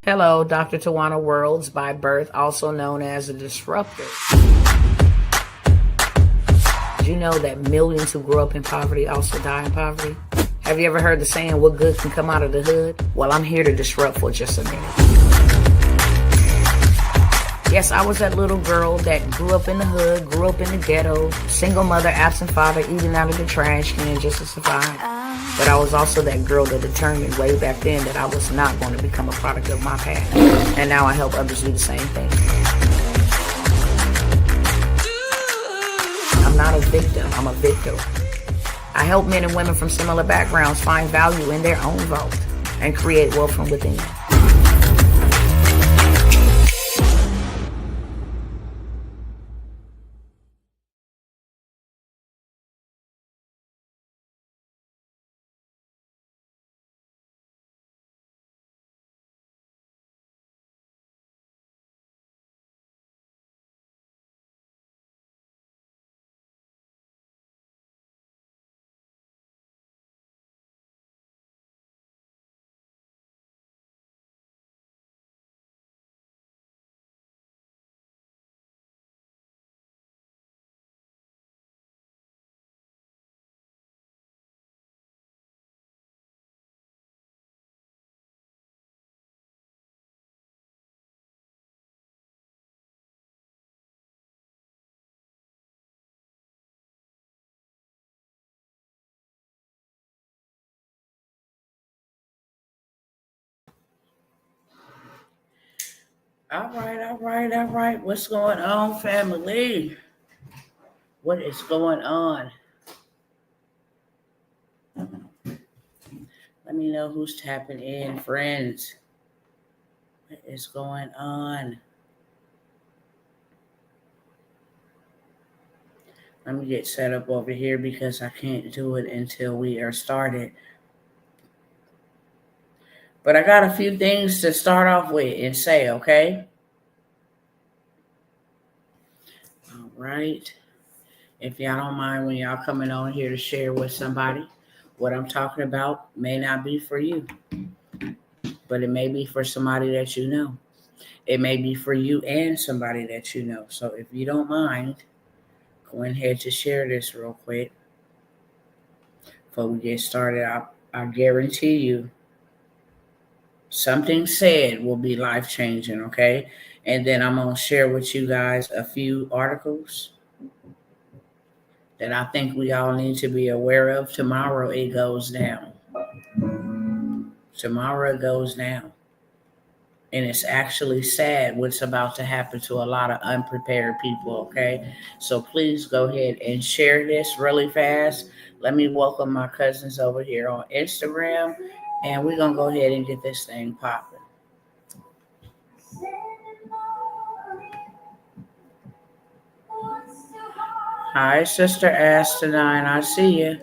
Hello, Dr. Tawana Worlds by birth, also known as a disruptor. Did you know that millions who grew up in poverty also die in poverty? Have you ever heard the saying, what good can come out of the hood? Well, I'm here to disrupt for just a minute. Yes, I was that little girl that grew up in the hood, grew up in the ghetto, single mother, absent father, eating out of the trash can just to survive. But I was also that girl that determined way back then that I was not going to become a product of my past. And now I help others do the same thing. I'm not a victim, I'm a victor. I help men and women from similar backgrounds find value in their own vault and create wealth from within. All right. What's going on, family? What is going on? Let me know who's tapping in, friends. What is going on? Let me get set up over here because I can't do it until we are started. But I got a few things to start off with and say, okay? All right. If y'all don't mind when y'all coming on here to share with somebody, what I'm talking about may not be for you, but it may be for somebody that you know. It may be for you and somebody that you know. So if you don't mind, go ahead to share this real quick before we get started. I guarantee you something said will be life-changing, okay? And then I'm going to share with you guys a few articles that I think we all need to be aware of. Tomorrow it goes down. Tomorrow it goes down. And it's actually sad what's about to happen to a lot of unprepared people, okay? So please go ahead and share this really fast. Let me welcome my cousins over here on Instagram, and we're going to go ahead and get this thing popping. Hi, Sister Astenine. I see you.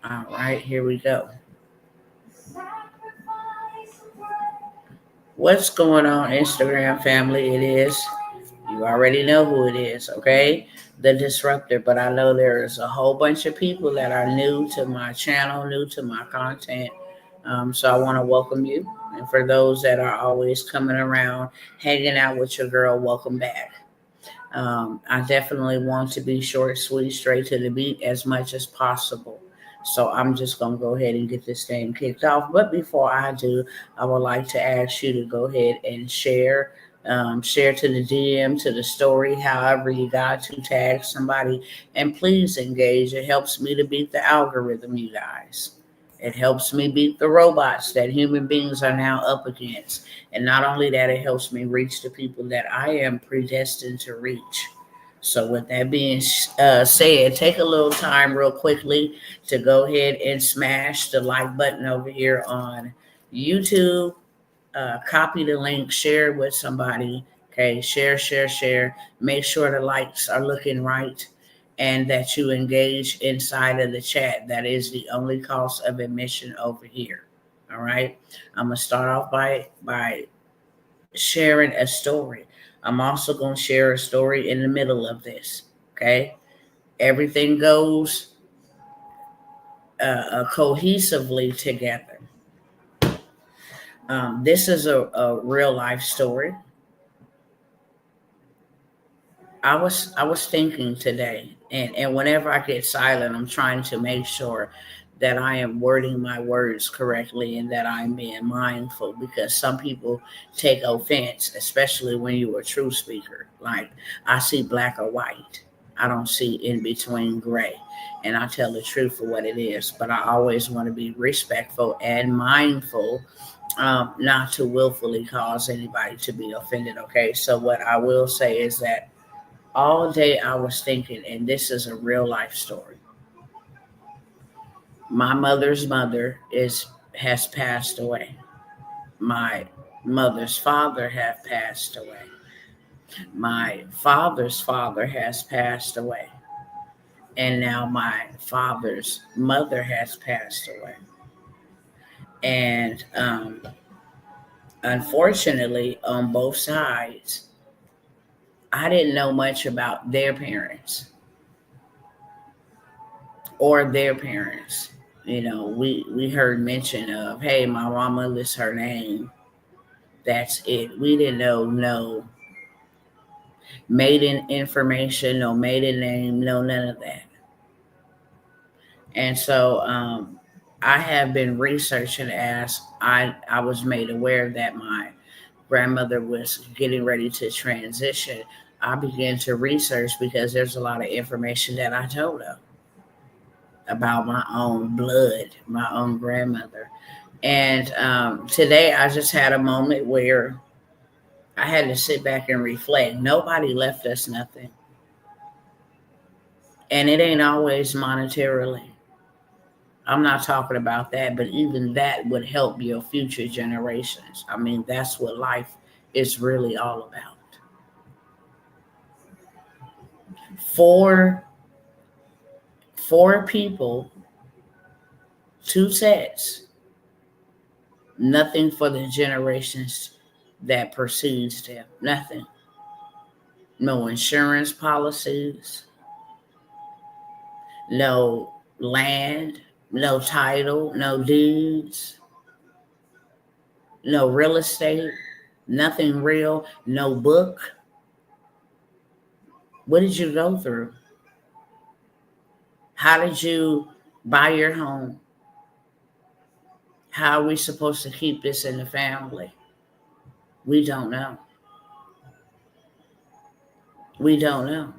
All right, here we go. What's going on, Instagram family? It is, you already know who it is, okay? The Disruptor. But I know there is a whole bunch of people that are new to my channel, new to my content. So I want to welcome you. And for those that are always coming around, hanging out with your girl, welcome back. I definitely want to be short, sweet, straight to the beat as much as possible. So I'm just going to go ahead and get this thing kicked off. But before I do, I would like to ask you to go ahead and share to the DM, to the story, however you got to tag somebody. And please engage. It helps me to beat the algorithm, you guys. It helps me beat the robots that human beings are now up against. And not only that, it helps me reach the people that I am predestined to reach. So with that being said, take a little time real quickly to go ahead and smash the like button over here on YouTube. Copy the link, share it with somebody. Okay, share. Make sure the likes are looking right and that you engage inside of the chat. That is the only cost of admission over here. All right. I'm going to start off by sharing a story. I'm also going to share a story in the middle of this. Okay. Everything goes cohesively together. This is a real life story. I was thinking today, and whenever I get silent, I'm trying to make sure that I am wording my words correctly and that I'm being mindful, because some people take offense, especially when you're a true speaker. Like, I see black or white. I don't see in between gray. And I tell the truth for what it is. But I always want to be respectful and mindful, not to willfully cause anybody to be offended. Okay. So what I will say is that all day I was thinking, and this is a real life story. My mother's mother has passed away. My mother's father have passed away. My father's father has passed away. And now my father's mother has passed away. And unfortunately, on both sides, I didn't know much about their parents or their parents. We heard mention of, hey, my mama lists her name. That's it. We didn't know no maiden information, no maiden name, no none of that. And so I have been researching as I was made aware that my grandmother was getting ready to transition. I began to research because there's a lot of information that I don't know about my own blood, my own grandmother. And today I just had a moment where I had to sit back and reflect. Nobody left us nothing. And it ain't always monetarily. I'm not talking about that, but even that would help your future generations. I mean, that's what life is really all about. Four people, two sets, nothing for the generations that precedes them. Nothing. No insurance policies, no land, no title, no deeds, no real estate, nothing real, no book. What did you go through? How did you buy your home? How are we supposed to keep this in the family? We don't know. We don't know.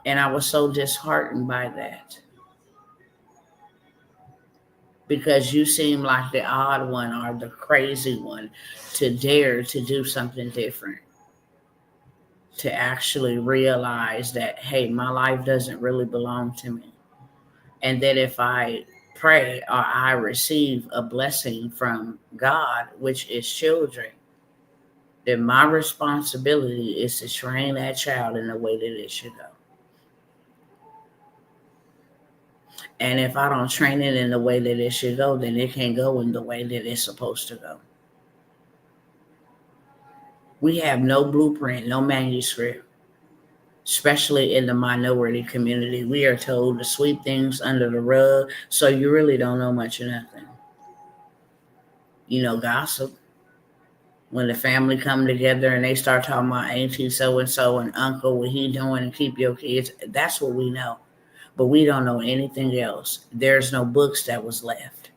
And I was so disheartened by that. Because you seem like the odd one or the crazy one to dare to do something different. To actually realize that, hey, my life doesn't really belong to me. And that if I pray or I receive a blessing from God, which is children, then my responsibility is to train that child in the way that it should go. And if I don't train it in the way that it should go, then it can't go in the way that it's supposed to go. We have no blueprint, no manuscript, especially in the minority community. We are told to sweep things under the rug, so you really don't know much of nothing. Gossip. When the family come together and they start talking about auntie so-and-so and uncle, what he doing, and keep your kids, that's what we know. But we don't know anything else. There's no books that was left.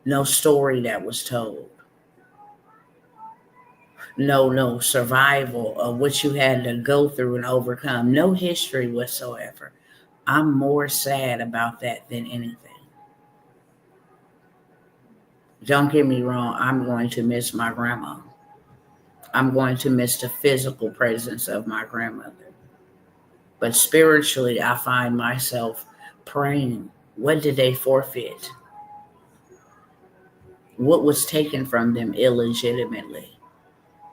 No story that was told. No survival of what you had to go through and overcome. No history whatsoever. I'm more sad about that than anything. Don't get me wrong, I'm going to miss my grandma. I'm going to miss the physical presence of my grandmother. But spiritually, I find myself praying, what did they forfeit? What was taken from them illegitimately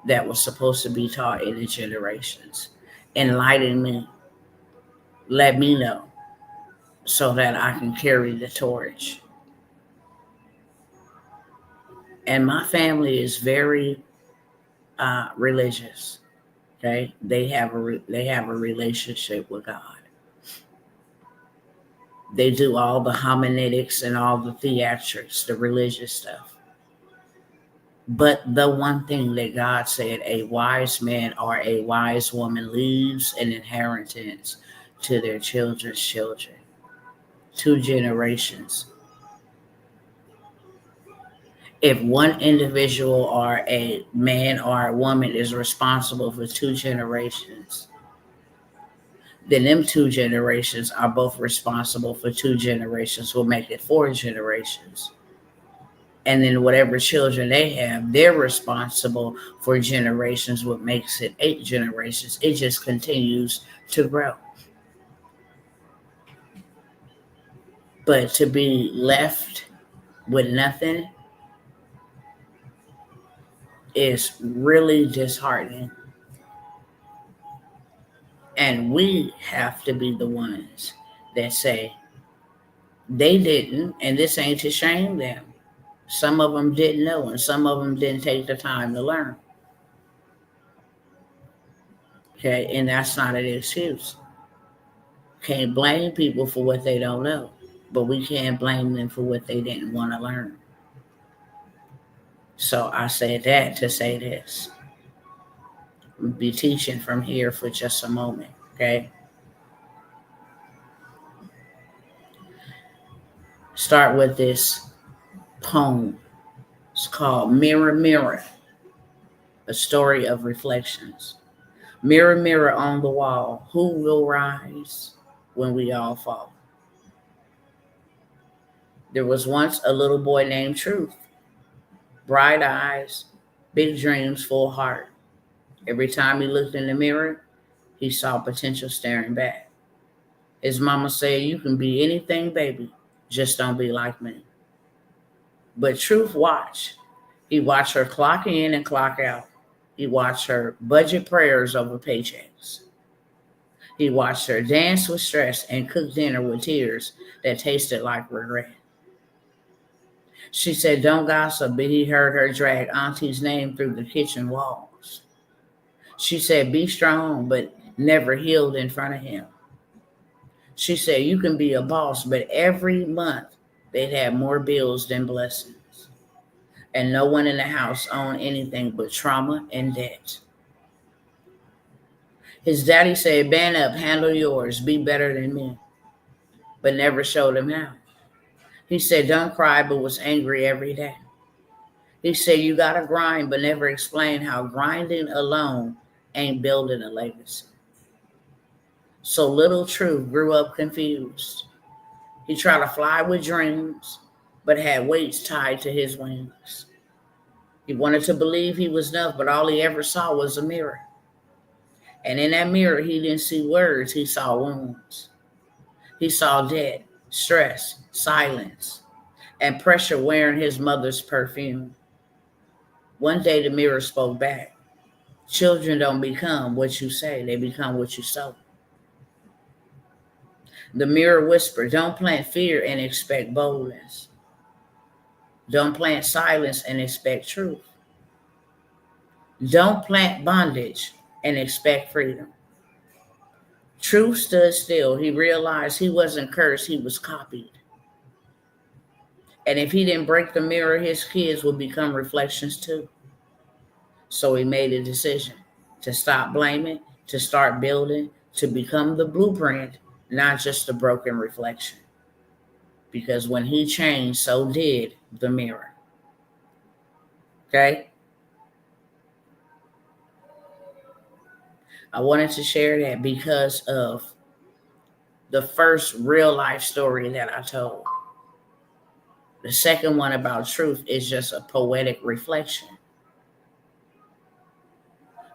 that was supposed to be taught in the generations? Enlighten me. Let me know so that I can carry the torch. And my family is very religious. Okay, they have a relationship with God. They do all the homiletics and all the theatrics, the religious stuff. But the one thing that God said, a wise man or a wise woman leaves an inheritance to their children's children, 2 generations. If one individual or a man or a woman is responsible for 2 generations, then them 2 generations are both responsible for 2 generations, will make it 4 generations. And then whatever children they have, they're responsible for generations, what makes it 8 generations. It just continues to grow. But to be left with nothing is really disheartening. And we have to be the ones that say they didn't, and this ain't to shame them. Some of them didn't know, and some of them didn't take the time to learn. Okay, and that's not an excuse. Can't blame people for what they don't know, but we can't blame them for what they didn't want to learn. So I said that to say this. We'll be teaching from here for just a moment, okay? Start with this poem. It's called Mirror, Mirror, a story of reflections. Mirror, mirror on the wall, who will rise when we all fall? There was once a little boy named Truth. Bright eyes, big dreams, full heart. Every time he looked in the mirror, he saw potential staring back. His mama said, "You can be anything, baby, just don't be like me." But Truth watched. He watched her clock in and clock out. He watched her budget prayers over paychecks. He watched her dance with stress and cook dinner with tears that tasted like regret. She said, "Don't gossip," but he heard her drag Auntie's name through the kitchen walls. She said, "Be strong," but never healed in front of him. She said, "You can be a boss," but every month they'd have more bills than blessings. And no one in the house owned anything but trauma and debt. His daddy said, "Man up, handle yours, be better than me," but never showed him how. He said, "Don't cry," but was angry every day. He said, "You gotta grind," but never explained how grinding alone ain't building a legacy. So little Truth grew up confused. He tried to fly with dreams, but had weights tied to his wings. He wanted to believe he was enough, but all he ever saw was a mirror. And in that mirror, he didn't see words, he saw wounds. He saw debt, stress, silence, and pressure wearing his mother's perfume. One day the mirror spoke back. Children don't become what you say, they become what you sow. The mirror whispered, "Don't plant fear and expect boldness. Don't plant silence and expect truth. Don't plant bondage and expect freedom." Truth stood still. He realized he wasn't cursed, he was copied. And if he didn't break the mirror, his kids would become reflections too. So he made a decision to stop blaming, to start building, to become the blueprint, not just a broken reflection. Because when he changed, so did the mirror. Okay? I wanted to share that because of the first real life story that I told. The second one about truth is just a poetic reflection.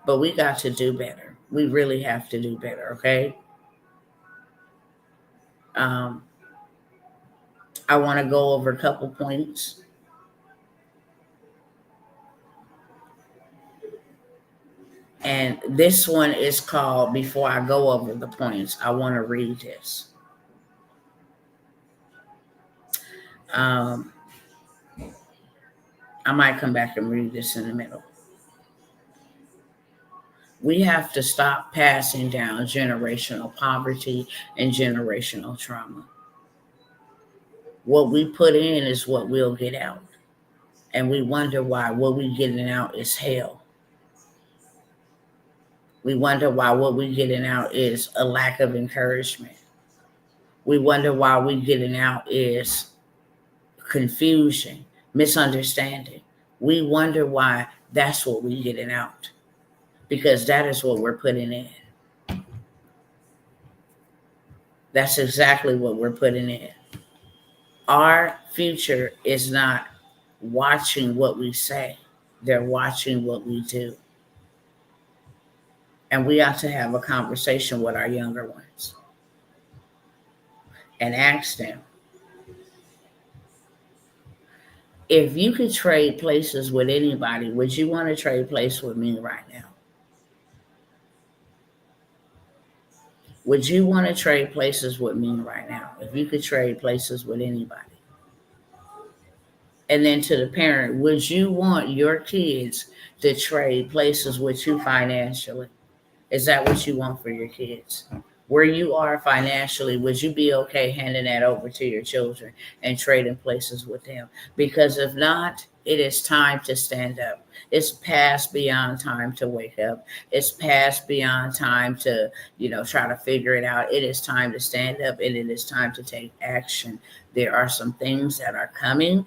But we got to do better. We really have to do better, okay? I want to go over a couple points. And this one is called, before I go over the points, I want to read this. I might come back and read this in the middle. We have to stop passing down generational poverty and generational trauma. What we put in is what we'll get out. And we wonder why what we're getting out is hell. We wonder why what we're getting out is a lack of encouragement. We wonder why we're getting out is confusion, misunderstanding. We wonder why that's what we're getting out, because that is what we're putting in. That's exactly what we're putting in. Our future is not watching what we say, they're watching what we do. And we ought to have a conversation with our younger ones and ask them, if you could trade places with anybody, would you want to trade places with me right now? Would you want to trade places with me right now if you could trade places with anybody? And then to the parent, would you want your kids to trade places with you financially? Is that what you want for your kids? Where you are financially, would you be okay handing that over to your children and trading places with them? Because if not, it is time to stand up. It's past beyond time to wake up. It's past beyond time to, try to figure it out. It is time to stand up, and it is time to take action. There are some things that are coming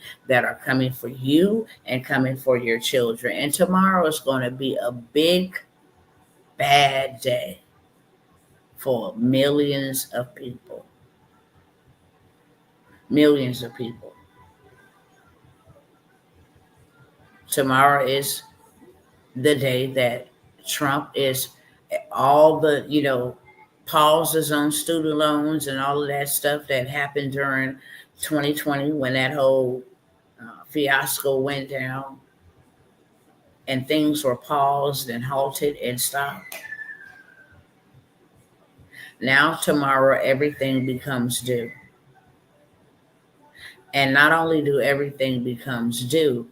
for you and coming for your children. And tomorrow is going to be a big, bad day for millions of people. Millions of people. Tomorrow is the day that Trump is all the, pauses on student loans and all of that stuff that happened during 2020 when that whole fiasco went down and things were paused and halted and stopped. Now tomorrow everything becomes due. And not only do everything becomes due,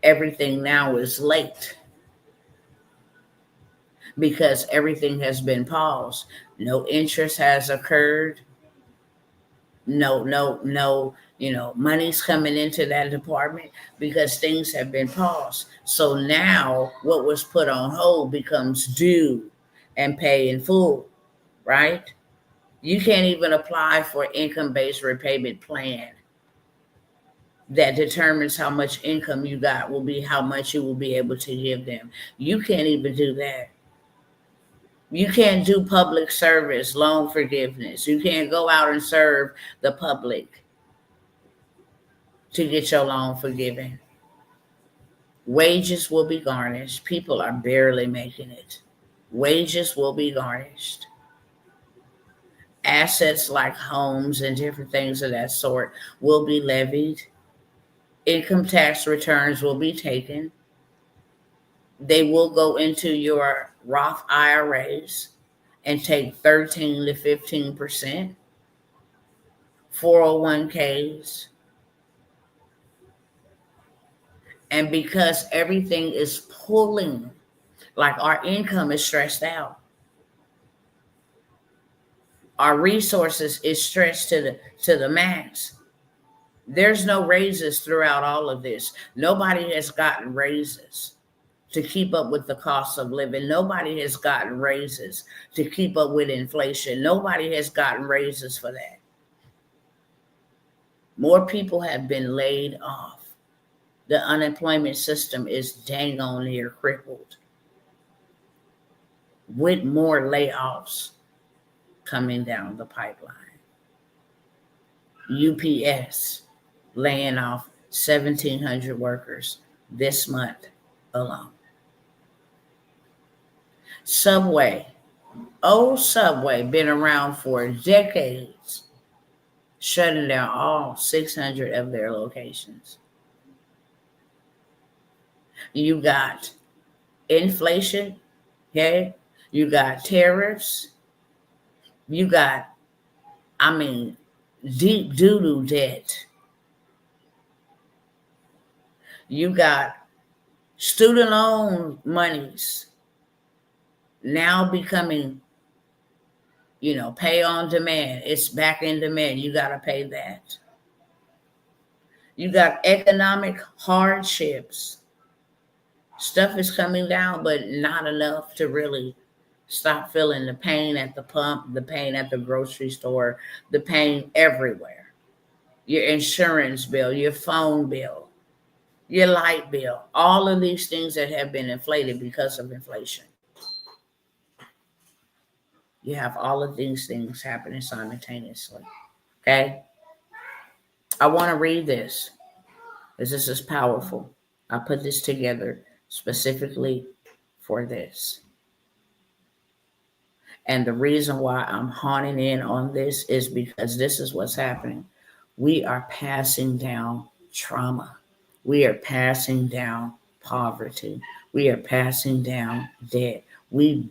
everything now is late because everything has been paused. No interest has occurred. No, money's coming into that department because things have been paused. So now what was put on hold becomes due and pay in full, right? You can't even apply for income-based repayment plan that determines how much income you got will be how much you will be able to give them. You can't even do that. You can't do public service, loan forgiveness. You can't go out and serve the public to get your loan forgiven. Wages will be garnished. People are barely making it. Wages will be garnished. Assets like homes and different things of that sort will be levied. Income tax returns will be taken. They will go into your Roth IRAs and take 13 to 15%, 401ks. And because everything is pulling, like our income is stressed out, our resources is stretched to the max. There's no raises throughout all of this. Nobody has gotten raises to keep up with the cost of living. Nobody has gotten raises to keep up with inflation. Nobody has gotten raises for that. More people have been laid off. The unemployment system is dang on near crippled, with more layoffs coming down the pipeline. UPS laying off 1,700 workers this month alone. Subway, old Subway, been around for decades, shutting down all 600 of their locations. You got inflation, okay? You got tariffs. You got, deep doo-doo debt. You got student loan monies now becoming, pay on demand. It's back in demand. You got to pay that. You got economic hardships. Stuff is coming down, but not enough to really stop feeling the pain at the pump, the pain at the grocery store, the pain everywhere. Your insurance bill, your phone bill, your light bill, all of these things that have been inflated because of inflation. You have all of these things happening simultaneously. Okay? I want to read this because this is powerful. I put this together specifically for this. And the reason why I'm honing in on this is because this is what's happening. We are passing down trauma. We are passing down poverty. We are passing down debt. We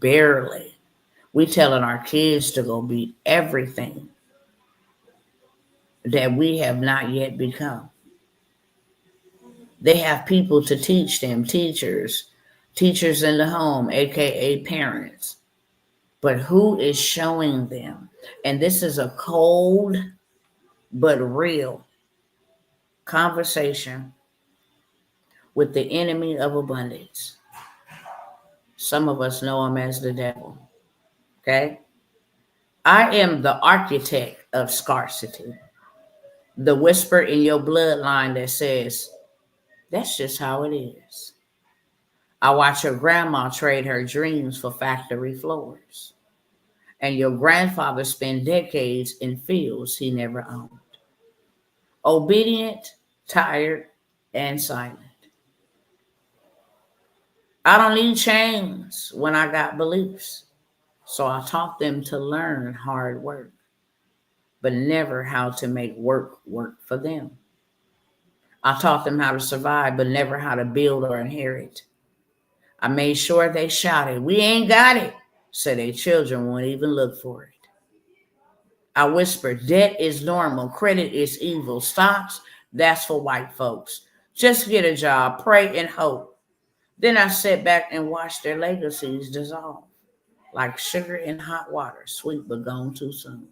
telling our kids to go be everything that we have not yet become. They have people to teach them, teachers in the home, aka parents. But who is showing them? And this is a cold but real conversation with the enemy of abundance. Some of us know him as the devil. Okay? I am the architect of scarcity. The whisper in your bloodline that says, that's just how it is. I watch your grandma trade her dreams for factory floors, and your grandfather spent decades in fields he never owned. Obedient, tired, and silent. I don't need chains when I got beliefs. So I taught them to learn hard work, but never how to make work for them. I taught them how to survive, but never how to build or inherit. I made sure they shouted, we ain't got it, so their children won't even look for it. I whispered, debt is normal, credit is evil, stocks, that's for white folks. Just get a job, pray and hope. Then I sat back and watched their legacies dissolve like sugar in hot water, sweet but gone too soon.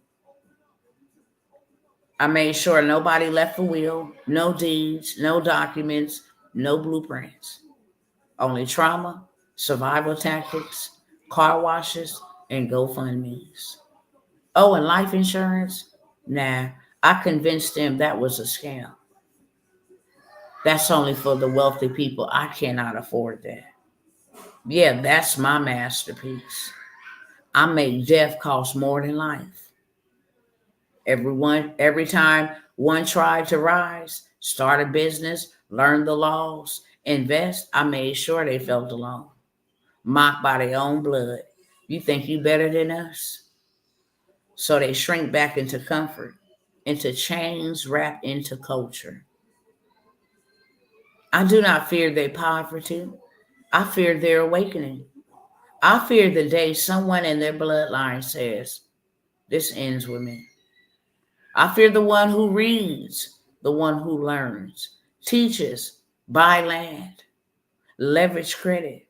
I made sure nobody left a will, no deeds, no documents, no blueprints. Only trauma, survival tactics, car washes, and GoFundMe's. Oh, and life insurance? Nah, I convinced them that was a scam. That's only for the wealthy people. I cannot afford that. Yeah, that's my masterpiece. I make death cost more than life. Every time one tried to rise, start a business, learn the laws, invest, I made sure they felt alone, mocked by their own blood. You think you better than us? So they shrink back into comfort, into chains wrapped into culture. I do not fear their poverty. I fear their awakening. I fear the day someone in their bloodline says, this ends with me. I fear the one who reads, the one who learns, teaches, buy land, leverage credit,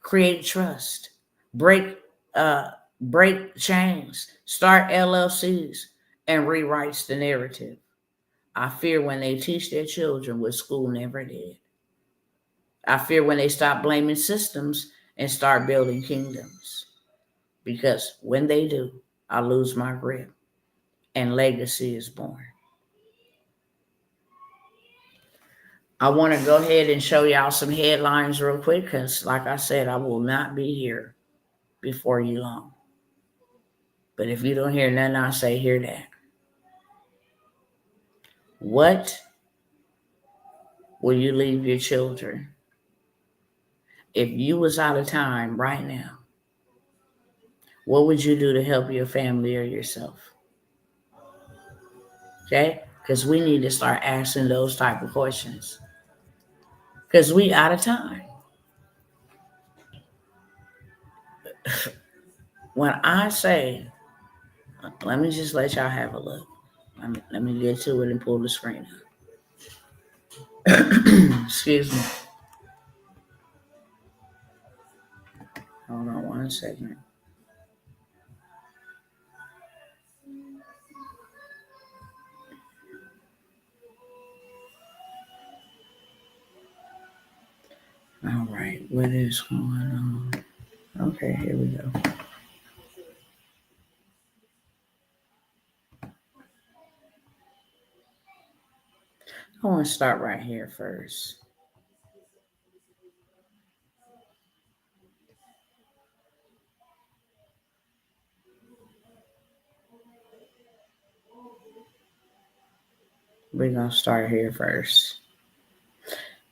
create trust, break uh, break chains, start LLCs, and rewrites the narrative. I fear when they teach their children what school never did. I fear when they stop blaming systems and start building kingdoms. Because when they do, I lose my grip and legacy is born. I want to go ahead and show y'all some headlines real quick because, like I said, I will not be here before you long. But if you don't hear nothing I say, hear that. What will you leave your children if you was out of time right now? What would you do to help your family or yourself? Okay? Because we need to start asking those type of questions. Because we out of time. When I say, let me just let y'all have a look. Let me get to it and pull the screen up. Excuse me. Hold on one second. All right, what is going on? Okay, here we go. I want to start right here first. We're going to start here first.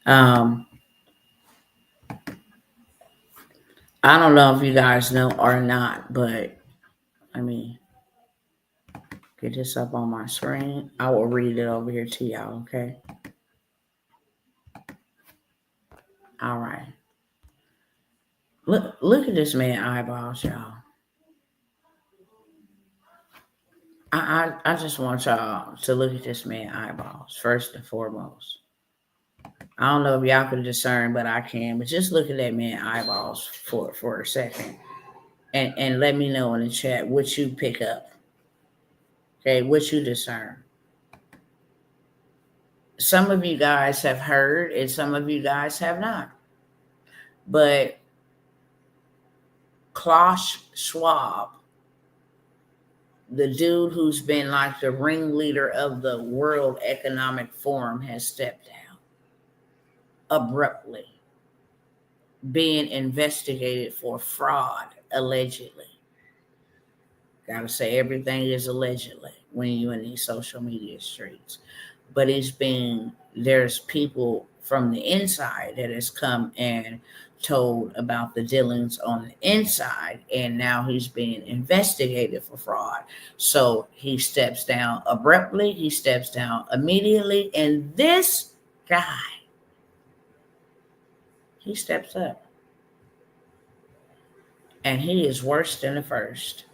Um, I don't know if you guys know or not, but let me get this up on my screen. I will read it over here to y'all, okay? All right. Look at this man eyeballs, y'all. I just want y'all to look at this man eyeballs first and foremost. I don't know if y'all can discern, but I can. But just look at that man eyeballs for a second, and let me know in the chat what you pick up. Okay, what you discern. Some of you guys have heard, and some of you guys have not. But Klaus Schwab, the dude who's been like the ringleader of the World Economic Forum, has stepped down abruptly, being investigated for fraud, allegedly. Gotta say everything is allegedly when you're in these social media streets. But there's people from the inside that has come and told about the dealings on the inside, and now he's being investigated for fraud. So he steps down abruptly, he steps down immediately, and this guy, he steps up. And he is worse than the first.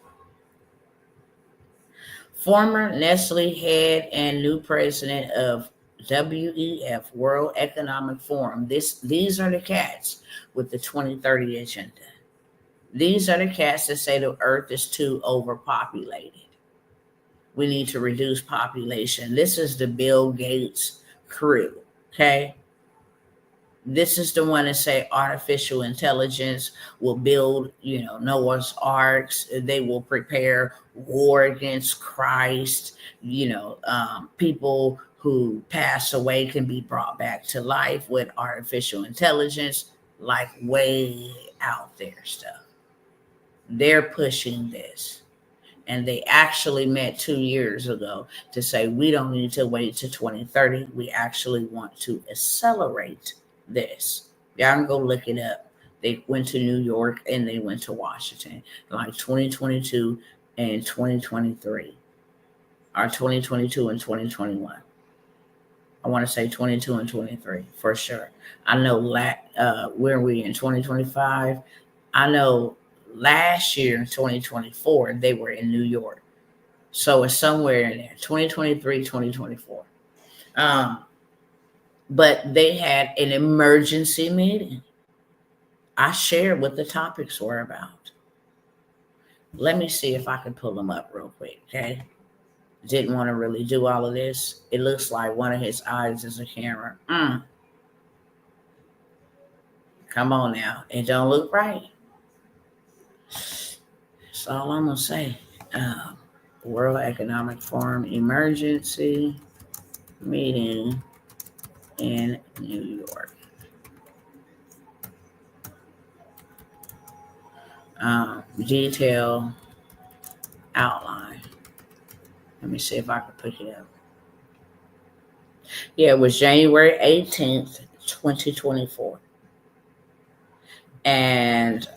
Former Nestle head and new president of WEF, World Economic Forum. These are the cats with the 2030 agenda. These are the cats that say the earth is too overpopulated. We need to reduce population. This is the Bill Gates crew, okay? This is the one that say artificial intelligence will build, Noah's arks. They will prepare war against Christ. People who pass away can be brought back to life with artificial intelligence, like way out there stuff. They're pushing this. And they actually met 2 years ago to say, we don't need to wait to 2030. We actually want to accelerate this. Y'all can go look it up. They went to New York and they went to Washington, like 2022 and 2023, or 2022 and 2021. I want to say 22 and 23 for sure. I know where are we in 2025? I know last year, 2024, they were in New York. So it's somewhere in there, 2023, 2024. But they had an emergency meeting. I shared what the topics were about. Let me see if I can pull them up real quick, okay? Didn't want to really do all of this. It looks like one of his eyes is a camera. Come on now. It don't look right. That's all I'm going to say. World Economic Forum emergency meeting in New York. Detail outline. Let me see if I can pick it up. Yeah, it was January 18th, 2024. And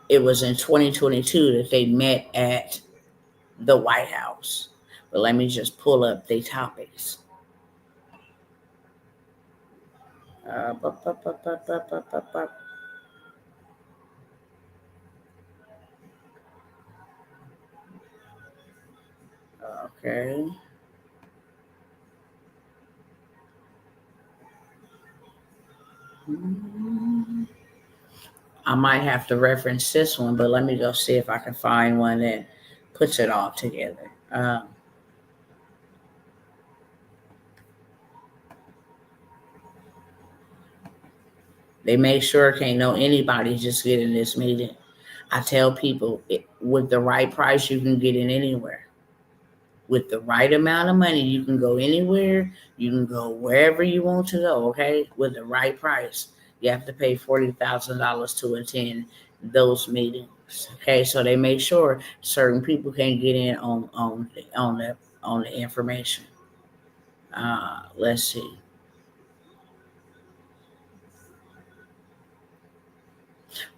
it was in 2022 that they met at the White House. But let me just pull up the topics. Okay. I might have to reference this one, but let me go see if I can find one that puts it all together. They make sure can't know anybody just get in this meeting. I tell people, with the right price, you can get in anywhere. With the right amount of money, you can go anywhere. You can go wherever you want to go, okay? With the right price. You have to pay $40,000 to attend those meetings. Okay, so they make sure certain people can get in on the information. Let's see.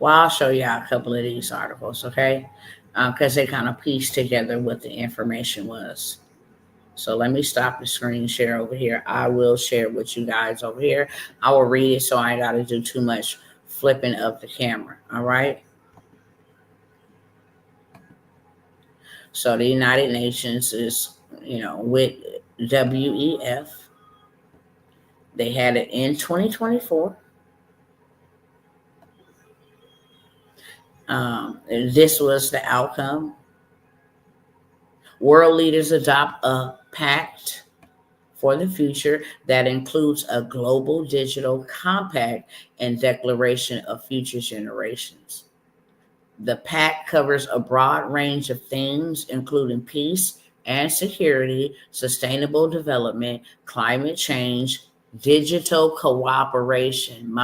Well, I'll show you a couple of these articles, okay? Because they kind of piece together what the information was. So let me stop the screen share over here. I will share with you guys over here. I will read it so I ain't got to do too much flipping of the camera. All right. So the United Nations is, with WEF. They had it in 2024. This was the outcome. World leaders adopt a pact for the future that includes a global digital compact and declaration of future generations. The pact covers a broad range of themes, including peace and security, sustainable development, climate change, digital cooperation,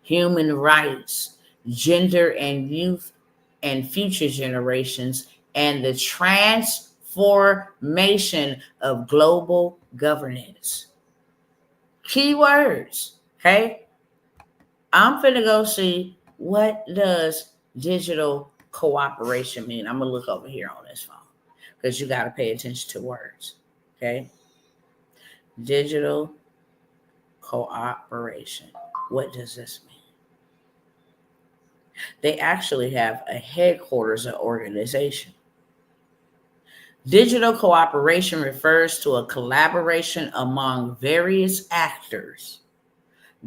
human rights, gender and youth and future generations, and the transformation of global governance. Keywords, okay? I'm finna go see what does digital cooperation mean. I'm gonna look over here on this phone because you got to pay attention to words, okay? Digital cooperation. What does this mean? They actually have a headquarters of organization. Digital cooperation refers to a collaboration among various actors,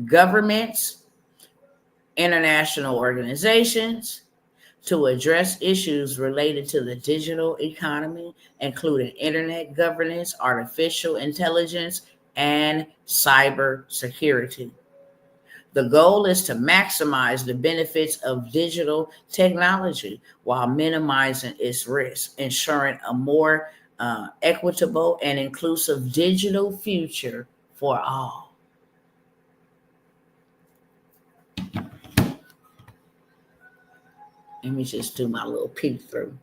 governments, international organizations, to address issues related to the digital economy, including internet governance, artificial intelligence, and cybersecurity. The goal is to maximize the benefits of digital technology while minimizing its risks, ensuring a more equitable and inclusive digital future for all. Let me just do my little peek through.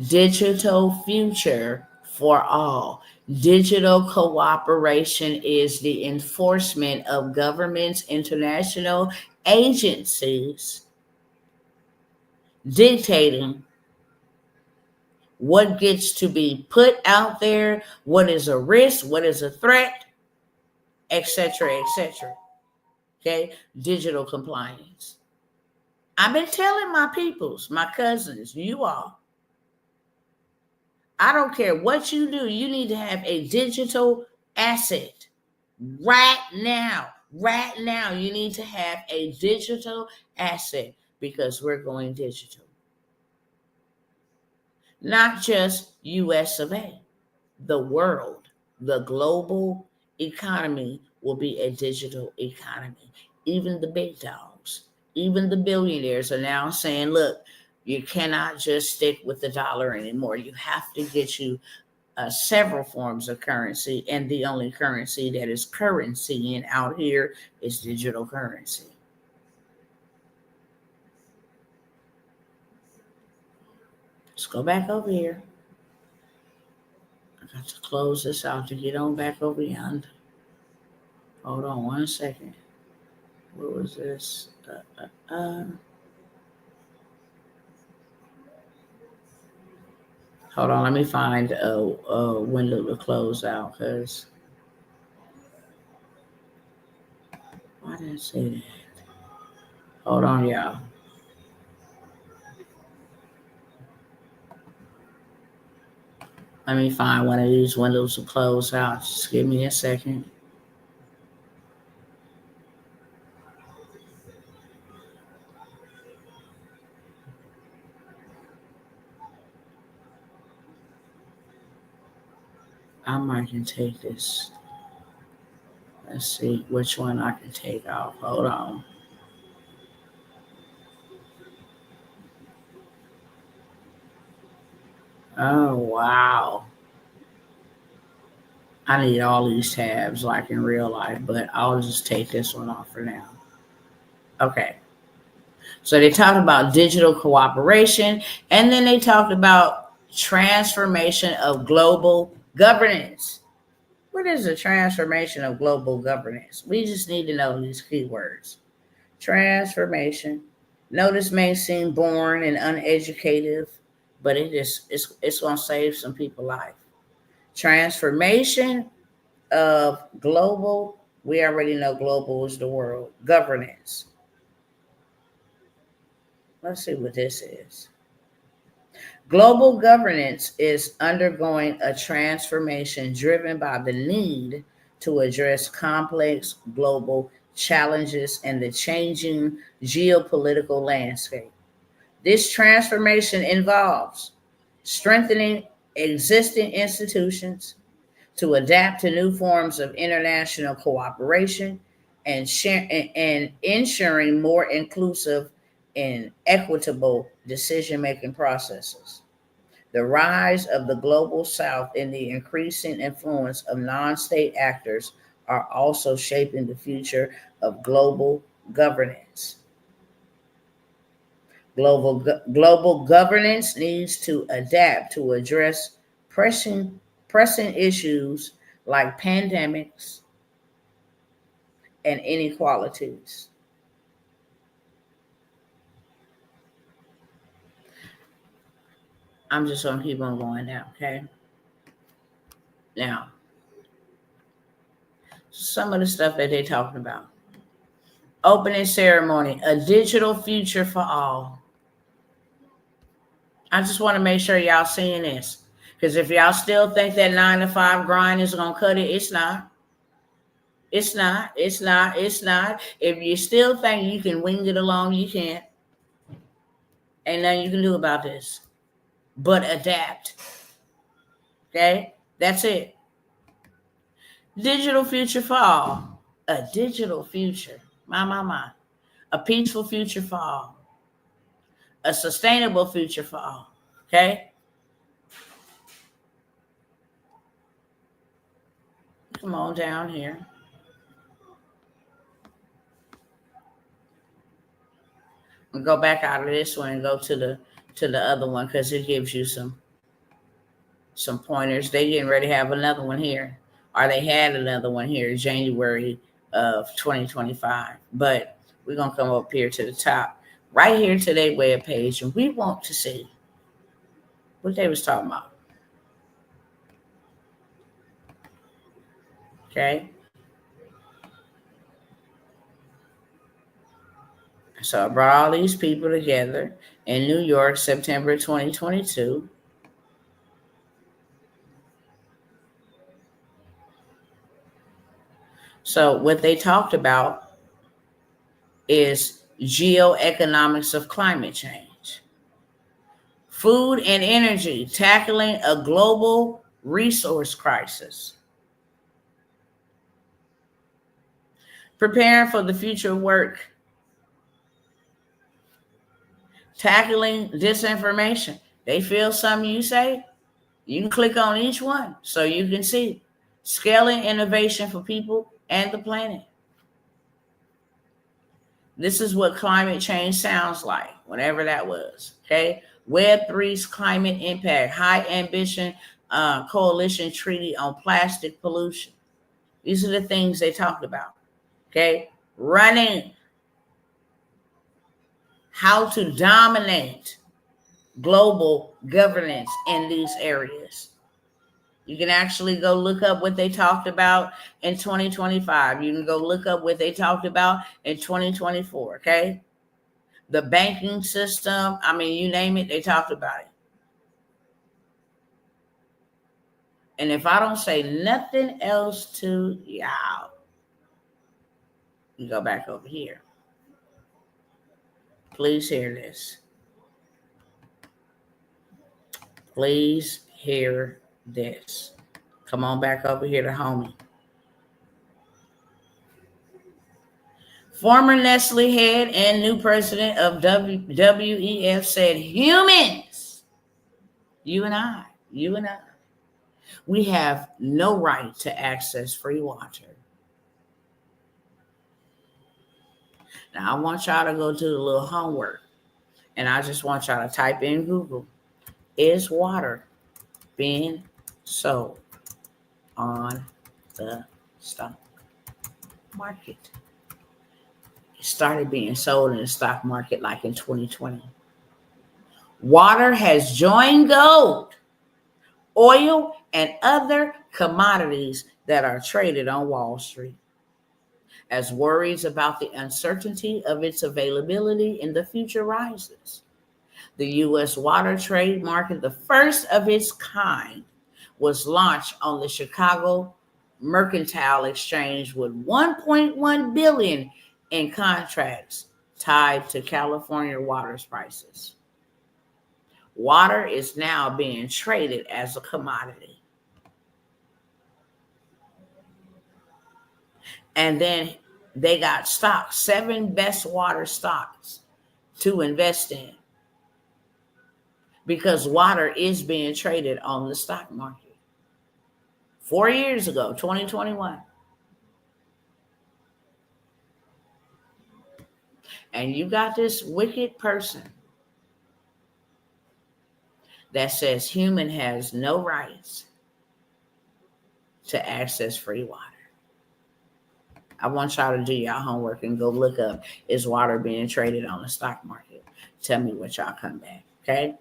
Digital future for all. Digital cooperation is the enforcement of governments, international agencies dictating what gets to be put out there, what is a risk, what is a threat, etc., etc. Okay, digital compliance. I've been telling my peoples, my cousins, you all, I don't care what you do, you need to have a digital asset right now. Right now, you need to have a digital asset because we're going digital. Not just US of A, the world, the global economy will be a digital economy. Even the big dogs, even the billionaires are now saying, look, you cannot just stick with the dollar anymore. You have to get you several forms of currency, and the only currency that is currency in out here is digital currency. Let's go back over here. I got to close this out to get on back over yonder. Hold on one second. What was this? Hold on, let me find a window to close out, because why did I say that? Hold on, y'all. Let me find one of these windows to close out. Just give me a second. I might can take this. Let's see which one I can take off. Hold on. Oh, wow. I need all these tabs like in real life, but I'll just take this one off for now. Okay. So they talked about digital cooperation, and then they talked about transformation of global governance. What is the transformation of global governance? We just need to know these keywords. Transformation. Notice may seem boring and uneducative, but it's gonna save some people's life. Transformation of global. We already know global is the world. Governance. Let's see what this is. Global governance is undergoing a transformation driven by the need to address complex global challenges and the changing geopolitical landscape. This transformation involves strengthening existing institutions to adapt to new forms of international cooperation and ensuring more inclusive and equitable decision-making processes. The rise of the global south and the increasing influence of non-state actors are also shaping the future of global governance. Global governance needs to adapt to address pressing issues like pandemics and inequalities. I'm just going to keep on going now, okay? Now, some of the stuff that they're talking about. Opening ceremony, a digital future for all. I just want to make sure y'all seeing this. Because if y'all still think that 9 to 5 grind is going to cut it, it's not. It's not. It's not. It's not. If you still think you can wing it along, you can't. Ain't nothing you can do about this. But adapt. Okay? That's it. Digital future for all. A digital future. My. A peaceful future for all. A sustainable future for all. Okay? Come on down here. And go back out of this one and go to the other one because it gives you some pointers. They getting ready to have another one here, or they had another one here January of 2025. But we're gonna come up here to the top, right here to their web page, and we want to see what they was talking about. Okay. So I brought all these people together in New York, September 2022. So what they talked about is geoeconomics of climate change, food and energy, tackling a global resource crisis, preparing for the future work, tackling disinformation. They feel something you say, you can click on each one so you can see. Scaling innovation for people and the planet. This is what climate change sounds like, whatever that was. Okay. Web3's climate impact, high ambition coalition treaty on plastic pollution. These are the things they talked about. Okay. Running, how to dominate global governance in these areas. You can actually go look up what they talked about in 2025. You can go look up what they talked about in 2024, okay? The banking system, I mean, you name it, they talked about it. And if I don't say nothing else to y'all, you go back over here. Please hear this. Please hear this. Come on back over here to homie. Former Nestle head and new president of WEF said, humans, you and I, we have no right to access free water. Now, I want y'all to go do the little homework, and I just want y'all to type in Google, is water being sold on the stock market? It started being sold in the stock market like in 2020. Water has joined gold, oil, and other commodities that are traded on Wall Street, as worries about the uncertainty of its availability in the future rises. The U.S. water trade market, the first of its kind, was launched on the Chicago Mercantile Exchange with $1.1 billion in contracts tied to California water prices. Water is now being traded as a commodity. And then they got stocks, 7 best water stocks to invest in, because water is being traded on the stock market. 4 years ago, 2021. And you got this wicked person that says human has no rights to access free water. I want y'all to do y'all homework and go look up, is water being traded on the stock market? Tell me what y'all come back, okay?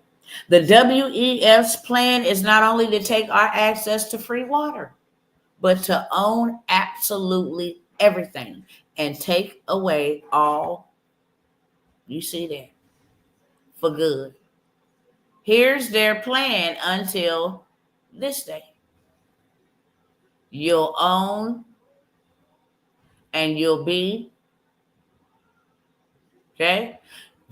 The WEF's plan is not only to take our access to free water, but to own absolutely everything and take away all, you see that, for good. Here's their plan until this day. You'll own and you'll be, okay?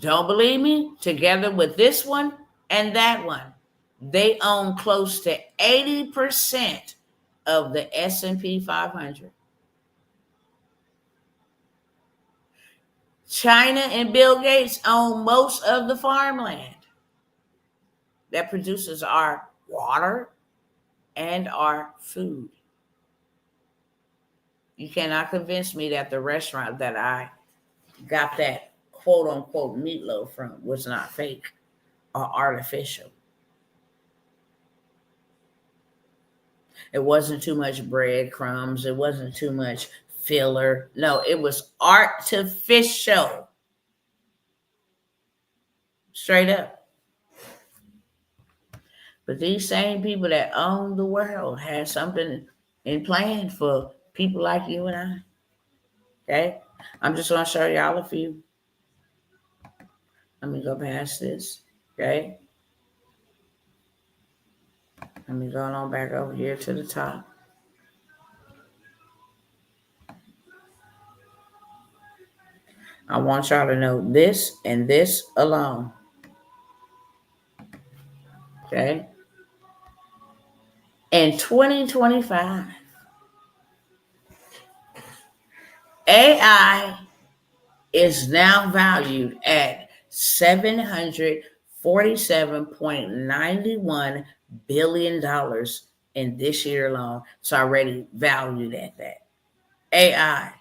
Don't believe me? Together with this one and that one, they own close to 80% of the S&P 500. China and Bill Gates own most of the farmland that produces our water and our food. You cannot convince me that the restaurant that I got that quote unquote meatloaf from was not fake or artificial. It wasn't too much breadcrumbs. It wasn't too much filler. No, it was artificial. Straight up. But these same people that own the world had something in plan for people like you and I. Okay? I'm just going to show y'all a few. Let me go past this. Okay? Let me go on back over here to the top. I want y'all to know this and this alone. Okay? In 2025, AI is now valued at $747.91 billion in this year alone. It's already valued at that. AI.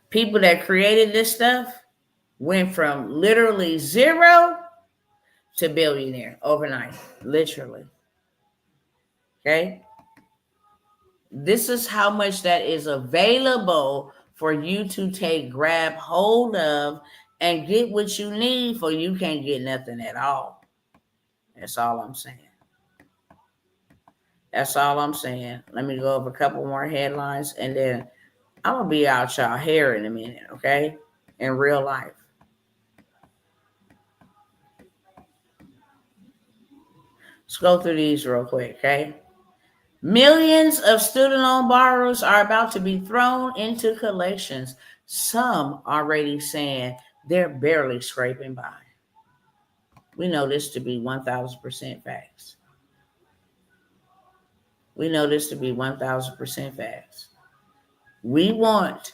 People that created this stuff went from literally zero to billionaire overnight. Literally. Okay? This is how much that is available for you to grab hold of and get what you need, for you can't get nothing at all. That's all I'm saying. That's all I'm saying. Let me go over a couple more headlines, and then I'm going to be out y'all hair in a minute, okay? In real life. Let's go through these real quick, okay? Millions of student loan borrowers are about to be thrown into collections. Some already saying they're barely scraping by. We know this to be 1,000% facts. We know this to be 1,000% facts. We want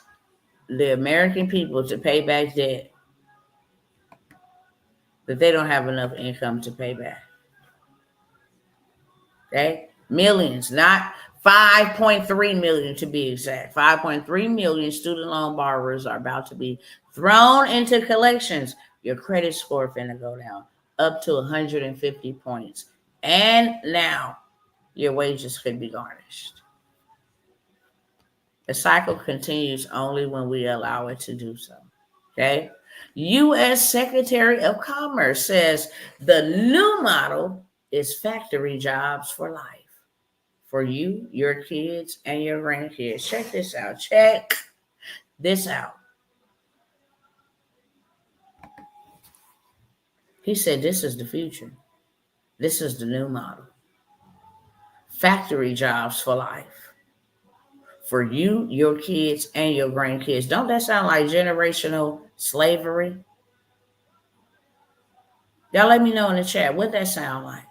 the American people to pay back debt that they don't have enough income to pay back. Okay? Millions, not 5.3 million to be exact. 5.3 million student loan borrowers are about to be thrown into collections. Your credit score finna go down up to 150 points. And now your wages could be garnished. The cycle continues only when we allow it to do so. Okay? U.S. Secretary of Commerce says the new model is factory jobs for life. For you, your kids, and your grandkids. Check this out. Check this out. He said this is the future. This is the new model. Factory jobs for life. For you, your kids, and your grandkids. Don't that sound like generational slavery? Y'all let me know in the chat what that sound like.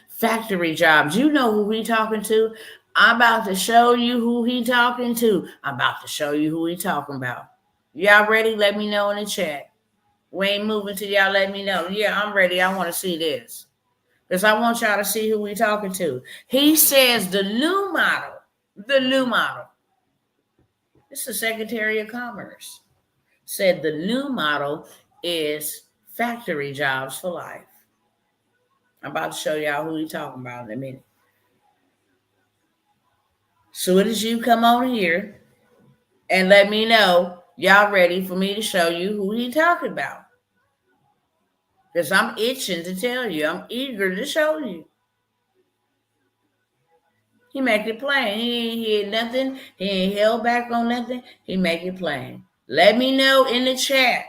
Factory jobs. You know who he talking to. I'm about to show you who he talking to. I'm about to show you who he talking about. Y'all ready? Let me know in the chat. We ain't moving till y'all let me know. Yeah, I'm ready. I want to see this. Because I want y'all to see who we talking to. He says the new model. The new model. This is the Secretary of Commerce. Said the new model is factory jobs for life. I'm about to show y'all who he talking about in a minute. Soon as you come on here and let me know y'all ready for me to show you who he talking about. Because I'm itching to tell you. I'm eager to show you. He make it plain. He ain't hid nothing. He ain't held back on nothing. He make it plain. Let me know in the chat.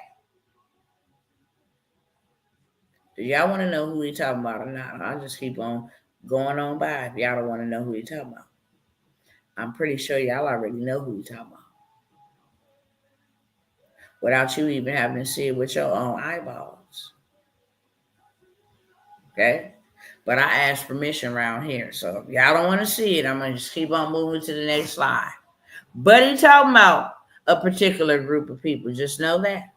Do y'all want to know who he talking about or not? I'll just keep on going on by if y'all don't want to know who he talking about. I'm pretty sure y'all already know who he talking about. Without you even having to see it with your own eyeballs. Okay? But I asked permission around here. So if y'all don't want to see it, I'm going to just keep on moving to the next slide. But he talking about a particular group of people. Just know that.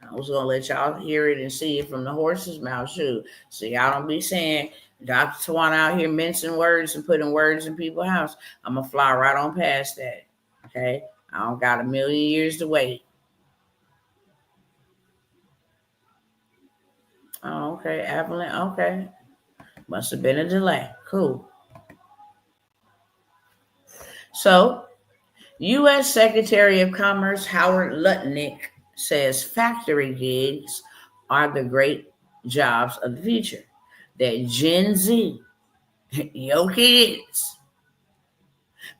I was going to let y'all hear it and see it from the horse's mouth, too. So y'all don't be saying, Dr. Tawana out here mincing words and putting words in people's house. I'm going to fly right on past that. Okay? I don't got a million years to wait. Oh, okay. Evelyn, okay. Must have been a delay. Cool. So, U.S. Secretary of Commerce Howard Lutnick says factory gigs are the great jobs of the future. That Gen Z, your kids,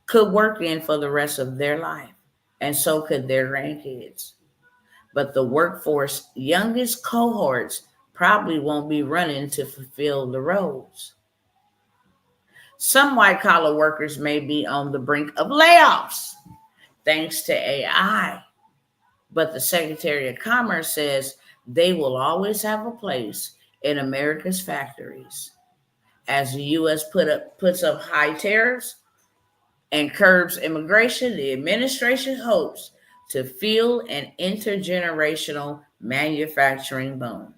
could work in for the rest of their life. And so could their grandkids. But the workforce youngest cohorts probably won't be running to fulfill the roles. Some white-collar workers may be on the brink of layoffs thanks to AI. But the Secretary of Commerce says they will always have a place in America's factories. As the U.S. puts up high tariffs and curbs immigration, the administration hopes to fuel an intergenerational manufacturing boom.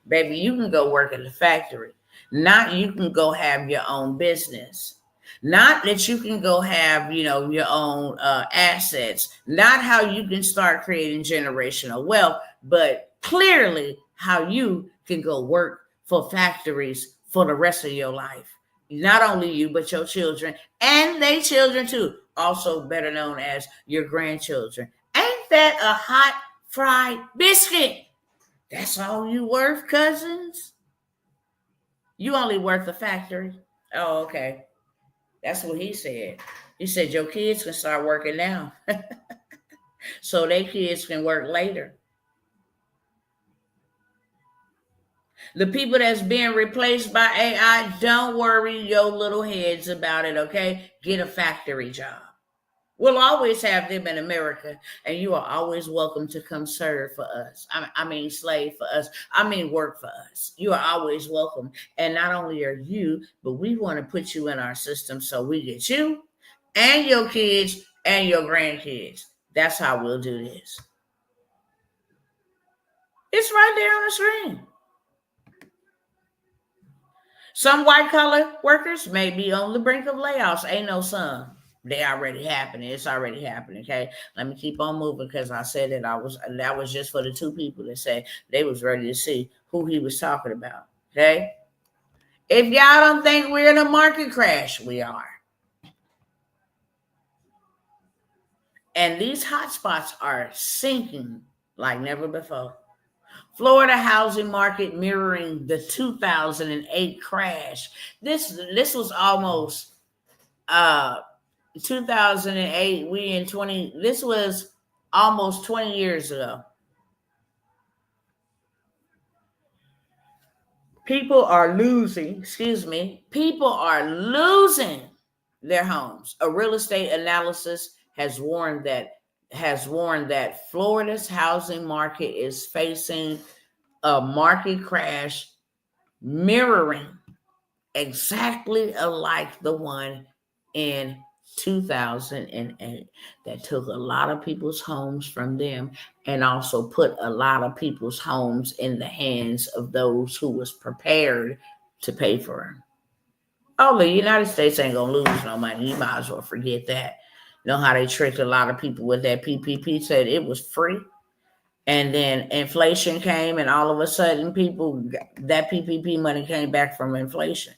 Baby, you can go work at the factory. Not you can go have your own business. Not that you can go have, your own assets. Not how you can start creating generational wealth, but clearly how you can go work for factories for the rest of your life. Not only you, but your children and their children too. Also better known as your grandchildren. Ain't that a hot fried biscuit? That's all you worth, cousins? You only worth a factory. Oh, okay. That's what he said. He said your kids can start working now. So their kids can work later. The people that's being replaced by AI, don't worry your little heads about it, okay? Get a factory job. We'll always have them in America, and you are always welcome to come serve for us. Slave for us. Work for us. You are always welcome. And not only are you, but we want to put you in our system so we get you and your kids and your grandkids. That's how we'll do this. It's right there on the screen. Some white collar workers may be on the brink of layoffs. Ain't no some. They already happening. It's already happening. Okay. Let me keep on moving because I said that was just for the two people that said they was ready to see who he was talking about. Okay. If y'all don't think we're in a market crash, we are. And these hotspots are sinking like never before. Florida housing market mirroring the 2008 crash. This was almost 2008. We in 20. This was almost 20 years ago. People are losing their homes. A real estate analysis has warned that Florida's housing market is facing a market crash mirroring exactly alike the one in 2008 that took a lot of people's homes from them and also put a lot of people's homes in the hands of those who was prepared to pay for them. Oh, the United States ain't gonna lose no money. You might as well forget that. You know how they tricked a lot of people with that PPP, said it was free. And then inflation came, and all of a sudden, that PPP money came back from inflation.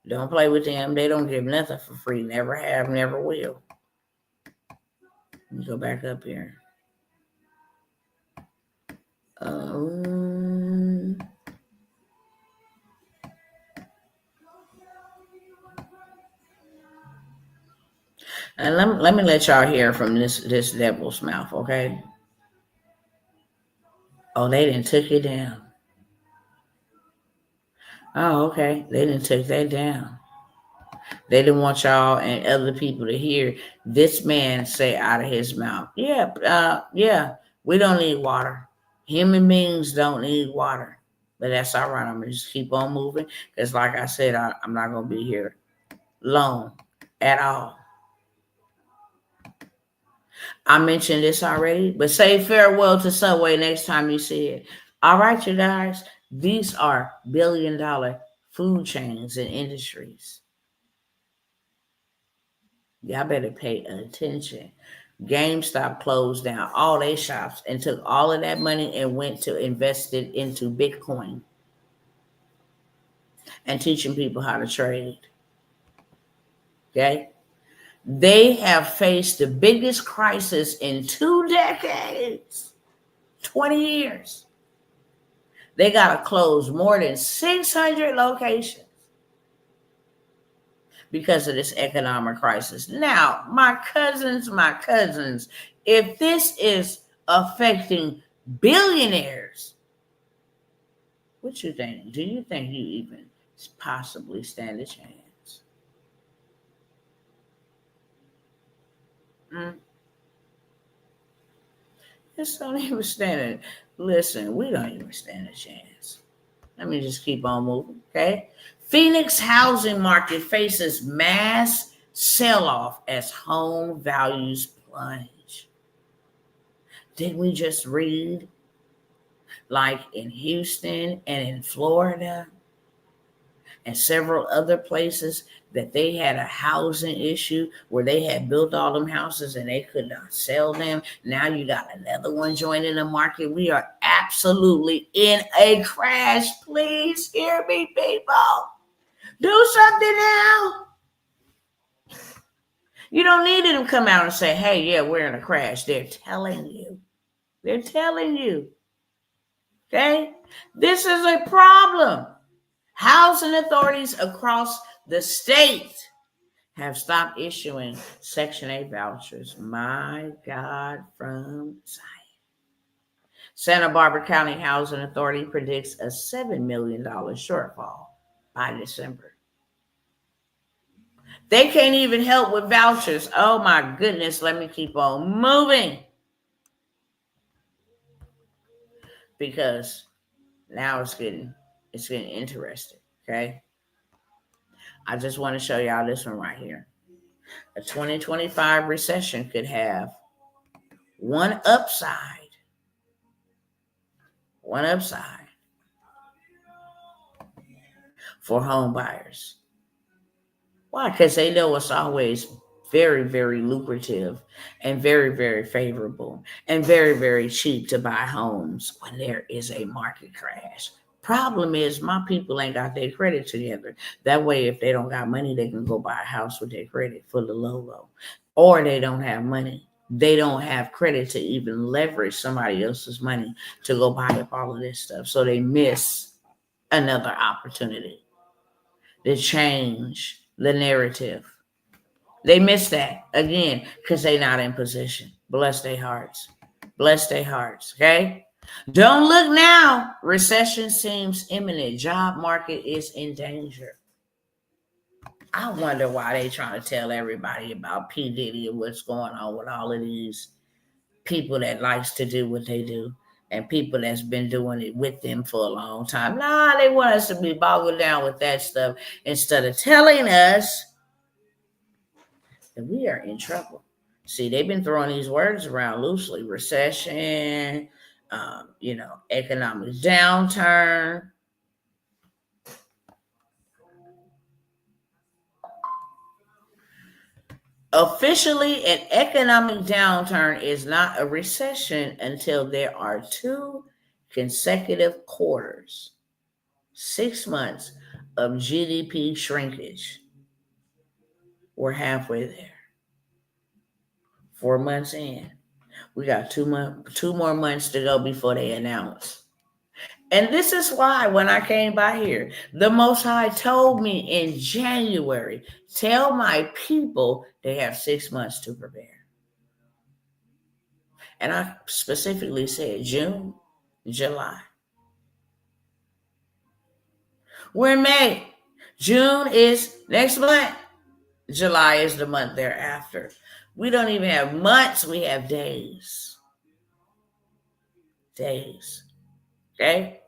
Don't play with them. They don't give nothing for free. Never have, never will. Let me go back up here. And let me let y'all hear from this devil's mouth, okay? Oh, they didn't took it down. Oh, okay. They didn't take that down. They didn't want y'all and other people to hear this man say out of his mouth, yeah, we don't need water. Human beings don't need water. But that's all right. I'm going to just keep on moving because, like I said, I'm not going to be here long at all. I mentioned this already, but say farewell to Subway next time you see it. All right, you guys. These are billion-dollar food chains and industries. Y'all better pay attention. GameStop closed down all their shops and took all of that money and went to invest it into Bitcoin and teaching people how to trade. Okay? They have faced the biggest crisis in 2 decades, 20 years. They got to close more than 600 locations because of this economic crisis. Now, my cousins, if this is affecting billionaires, what you think? Do you think you even possibly stand a chance? Just don't even stand it. Listen, we don't even stand a chance. Let me just keep on moving, okay? Phoenix housing market faces mass sell-off as home values plunge. Did we just read, like in Houston and in Florida and several other places, that they had a housing issue where they had built all them houses and they could not sell them? Now you got another one joining the market. We are absolutely in a crash. Please hear me, people. Do something now. You don't need them to come out and say, hey, yeah, we're in a crash. They're telling you. Okay? This is a problem. Housing authorities across the state have stopped issuing Section 8 vouchers. My God, from Zion. Santa Barbara County Housing Authority predicts a $7 million shortfall by December. They can't even help with vouchers. Oh my goodness, let me keep on moving. Because now it's getting interesting, okay? I just want to show y'all this one right here. A 2025 recession could have One upside for home buyers. Why? Because they know it's always very, very lucrative and very, very favorable and very, very cheap to buy homes when there is a market crash. Problem is, my people ain't got their credit together. That way, if they don't got money, they can go buy a house with their credit for the low. Or they don't have money. They don't have credit to even leverage somebody else's money to go buy up all of this stuff. So they miss another opportunity to change the narrative. They miss that again because they're not in position. Bless their hearts. Bless their hearts. Okay? Don't look now. Recession seems imminent. Job market is in danger. I wonder why they trying to tell everybody about P. Diddy and what's going on with all of these people that likes to do what they do and people that's been doing it with them for a long time. Nah, they want us to be boggled down with that stuff instead of telling us that we are in trouble. See, they've been throwing these words around loosely: recession, economic downturn. Officially, an economic downturn is not a recession until there are 2 consecutive quarters, 6 months of GDP shrinkage. We're halfway there. 4 months in. We got 2 more months to go before they announce. And this is why when I came by here, the Most High told me in January, tell my people they have 6 months to prepare. And I specifically said June, July. We're in May. June is next month. July is the month thereafter. We don't even have months, we have days. Days. Okay?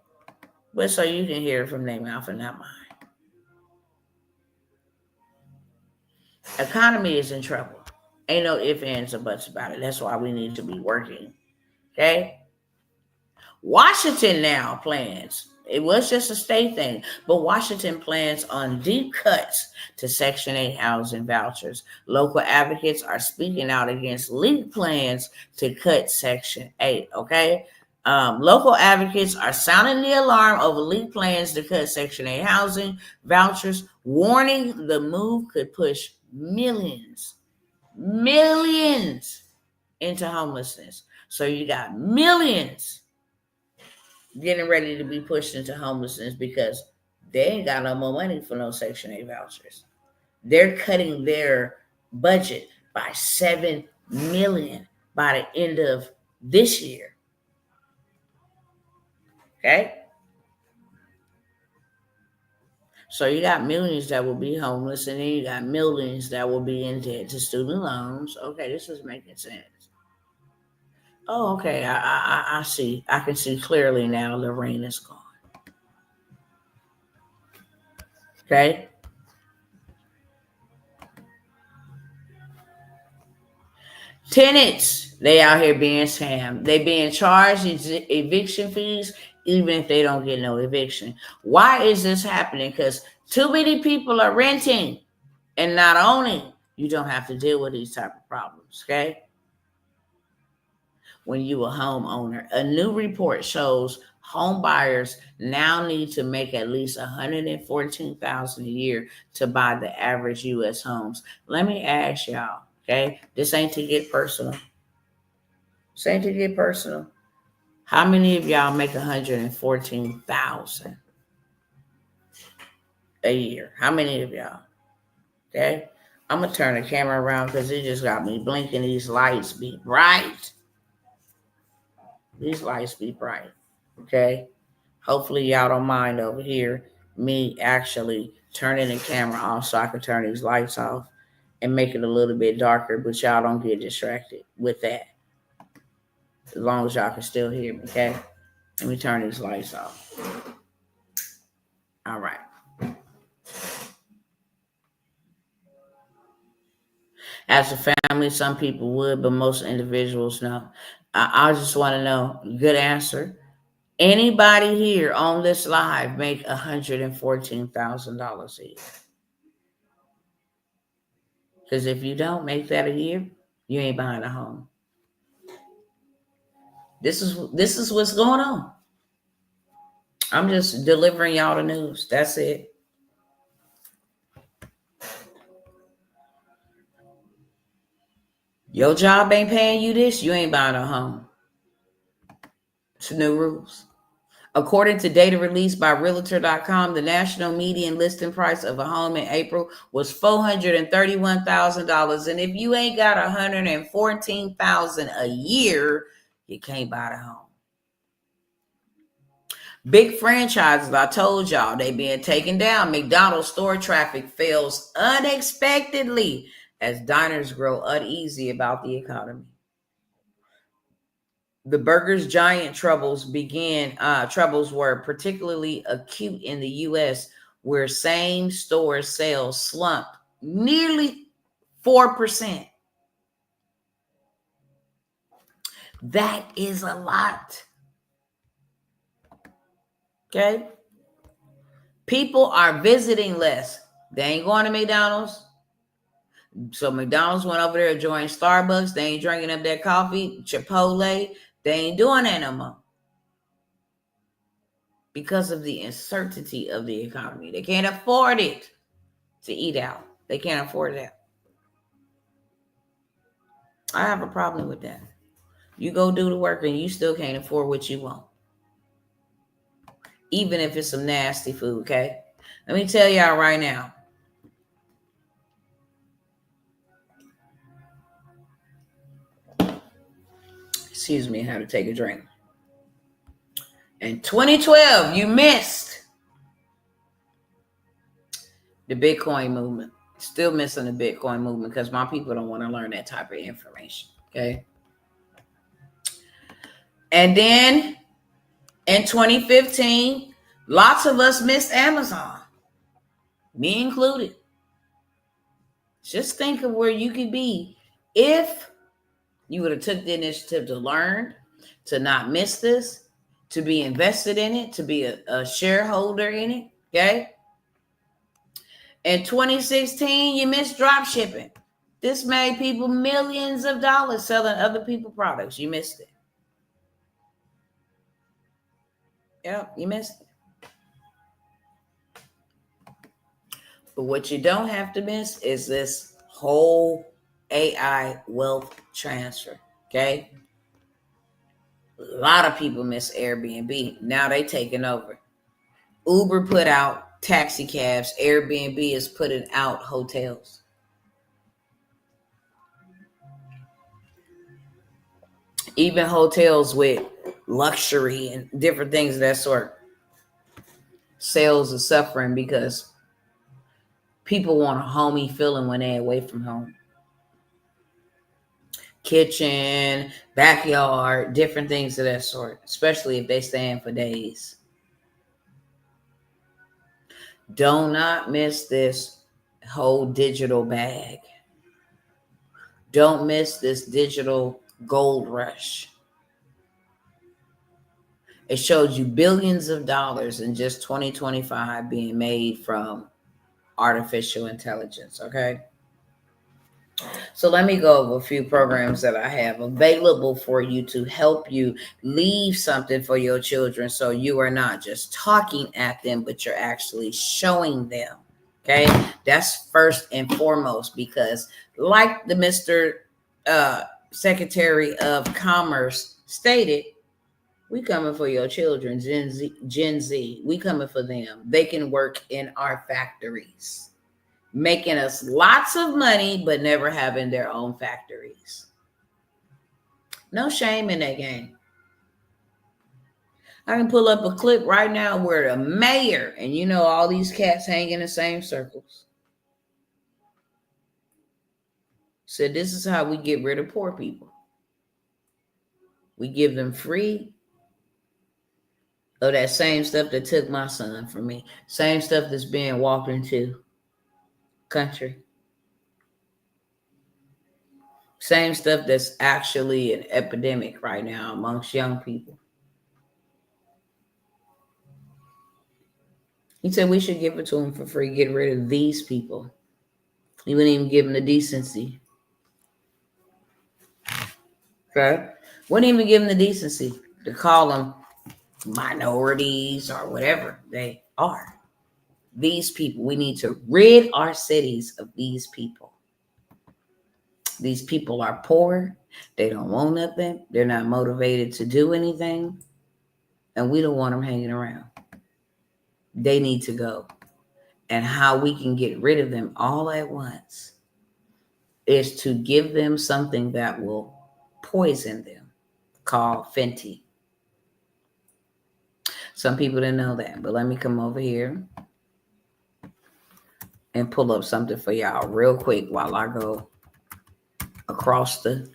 But so you can hear it from their mouth and not mine. Economy is in trouble. Ain't no ifs, ands, or buts about it. That's why we need to be working. Okay? Washington now plans. It was just a state thing, but Washington plans on deep cuts to Section 8 housing vouchers. Local advocates are speaking out against leaked plans to cut Section 8. Okay? Local advocates are sounding the alarm over leaked plans to cut Section 8 housing vouchers, warning the move could push millions into homelessness. So you got millions getting ready to be pushed into homelessness because they ain't got no more money for no Section 8 vouchers. They're cutting their budget by $7 million by the end of this year. Okay? So you got millions that will be homeless, and then you got millions that will be in debt to student loans. Okay, this is making sense. Oh, okay, I see. I can see clearly now the rain is gone. Okay? Tenants, they out here being scammed. They being charged eviction fees even if they don't get no eviction. Why is this happening? Because too many people are renting and not owning. You don't have to deal with these type of problems, okay? When you a homeowner, a new report shows home buyers now need to make at least $114,000 a year to buy the average U.S. homes. Let me ask y'all, okay? This ain't to get personal. This ain't to get personal. How many of y'all make $114,000 a year? How many of y'all? Okay? I'm going to turn the camera around because it just got me blinking. These lights be bright. These lights be bright. Okay? Hopefully y'all don't mind over here me actually turning the camera off so I can turn these lights off and make it a little bit darker, but y'all don't get distracted with that. As long as y'all can still hear me, okay? Let me turn these lights off. All right. As a family, some people would, but most individuals no. I just want to know. Good answer. Anybody here on this live make $114,000 a year? Because if you don't make that a year, you ain't buying a home. This is what's going on. I'm just delivering y'all the news. That's it. Your job ain't paying you this, you ain't buying a home. It's new rules. According to data released by Realtor.com, the national median listing price of a home in April was $431,000. And if you ain't got $114,000 a year, you can't buy the home. Big franchises, I told y'all, they being taken down. McDonald's store traffic fails unexpectedly as diners grow uneasy about the economy. The Burger's giant troubles were particularly acute in the U.S., where same-store sales slumped nearly 4%. That is a lot. Okay? People are visiting less. They ain't going to McDonald's. So McDonald's went over there and joined Starbucks. They ain't drinking up their coffee. Chipotle. They ain't doing that no more. Because of the uncertainty of the economy. They can't afford it to eat out. They can't afford that. I have a problem with that. You go do the work and you still can't afford what you want. Even if it's some nasty food, okay? Let me tell y'all right now. Excuse me, I had to take a drink. In 2012, you missed the Bitcoin movement. Still missing the Bitcoin movement because my people don't want to learn that type of information, okay? And then in 2015, lots of us missed Amazon, me included. Just think of where you could be if you would have took the initiative to learn, to not miss this, to be invested in it, to be a shareholder in it, okay? In 2016, you missed drop shipping. This made people millions of dollars selling other people's products. You missed it. Yep, you missed it. But what you don't have to miss is this whole AI wealth transfer, okay? A lot of people miss Airbnb. Now they taking over. Uber put out taxi cabs. Airbnb is putting out hotels. Even hotels with luxury and different things of that sort. Sales are suffering because people want a homey feeling when they're away from home. Kitchen, backyard, different things of that sort, especially if they stay in for days. Do not miss this whole digital bag. Don't miss this digital gold rush. It shows you billions of dollars in just 2025 being made from artificial intelligence, okay? So let me go over a few programs that I have available for you to help you leave something for your children so you are not just talking at them, but you're actually showing them, okay? That's first and foremost because like the Mr. Secretary of Commerce stated, we coming for your children, Gen Z. We coming for them. They can work in our factories, making us lots of money, but never having their own factories. No shame in that game. I can pull up a clip right now where the mayor, and you know all these cats hang in the same circles, said this is how we get rid of poor people. We give them free of that same stuff that took my son from me. Same stuff that's being walked into country. Same stuff that's actually an epidemic right now amongst young people. He said we should give it to them for free, get rid of these people. He wouldn't even give them the decency. Okay? Wouldn't even give them the decency to call them minorities or whatever they are. These people, we need to rid our cities of these people. These people are poor. They don't want nothing. They're not motivated to do anything. And we don't want them hanging around. They need to go. And how we can get rid of them all at once is to give them something that will poison them, called Fenty. Some people didn't know that, but let me come over here and pull up something for y'all real quick while I go across the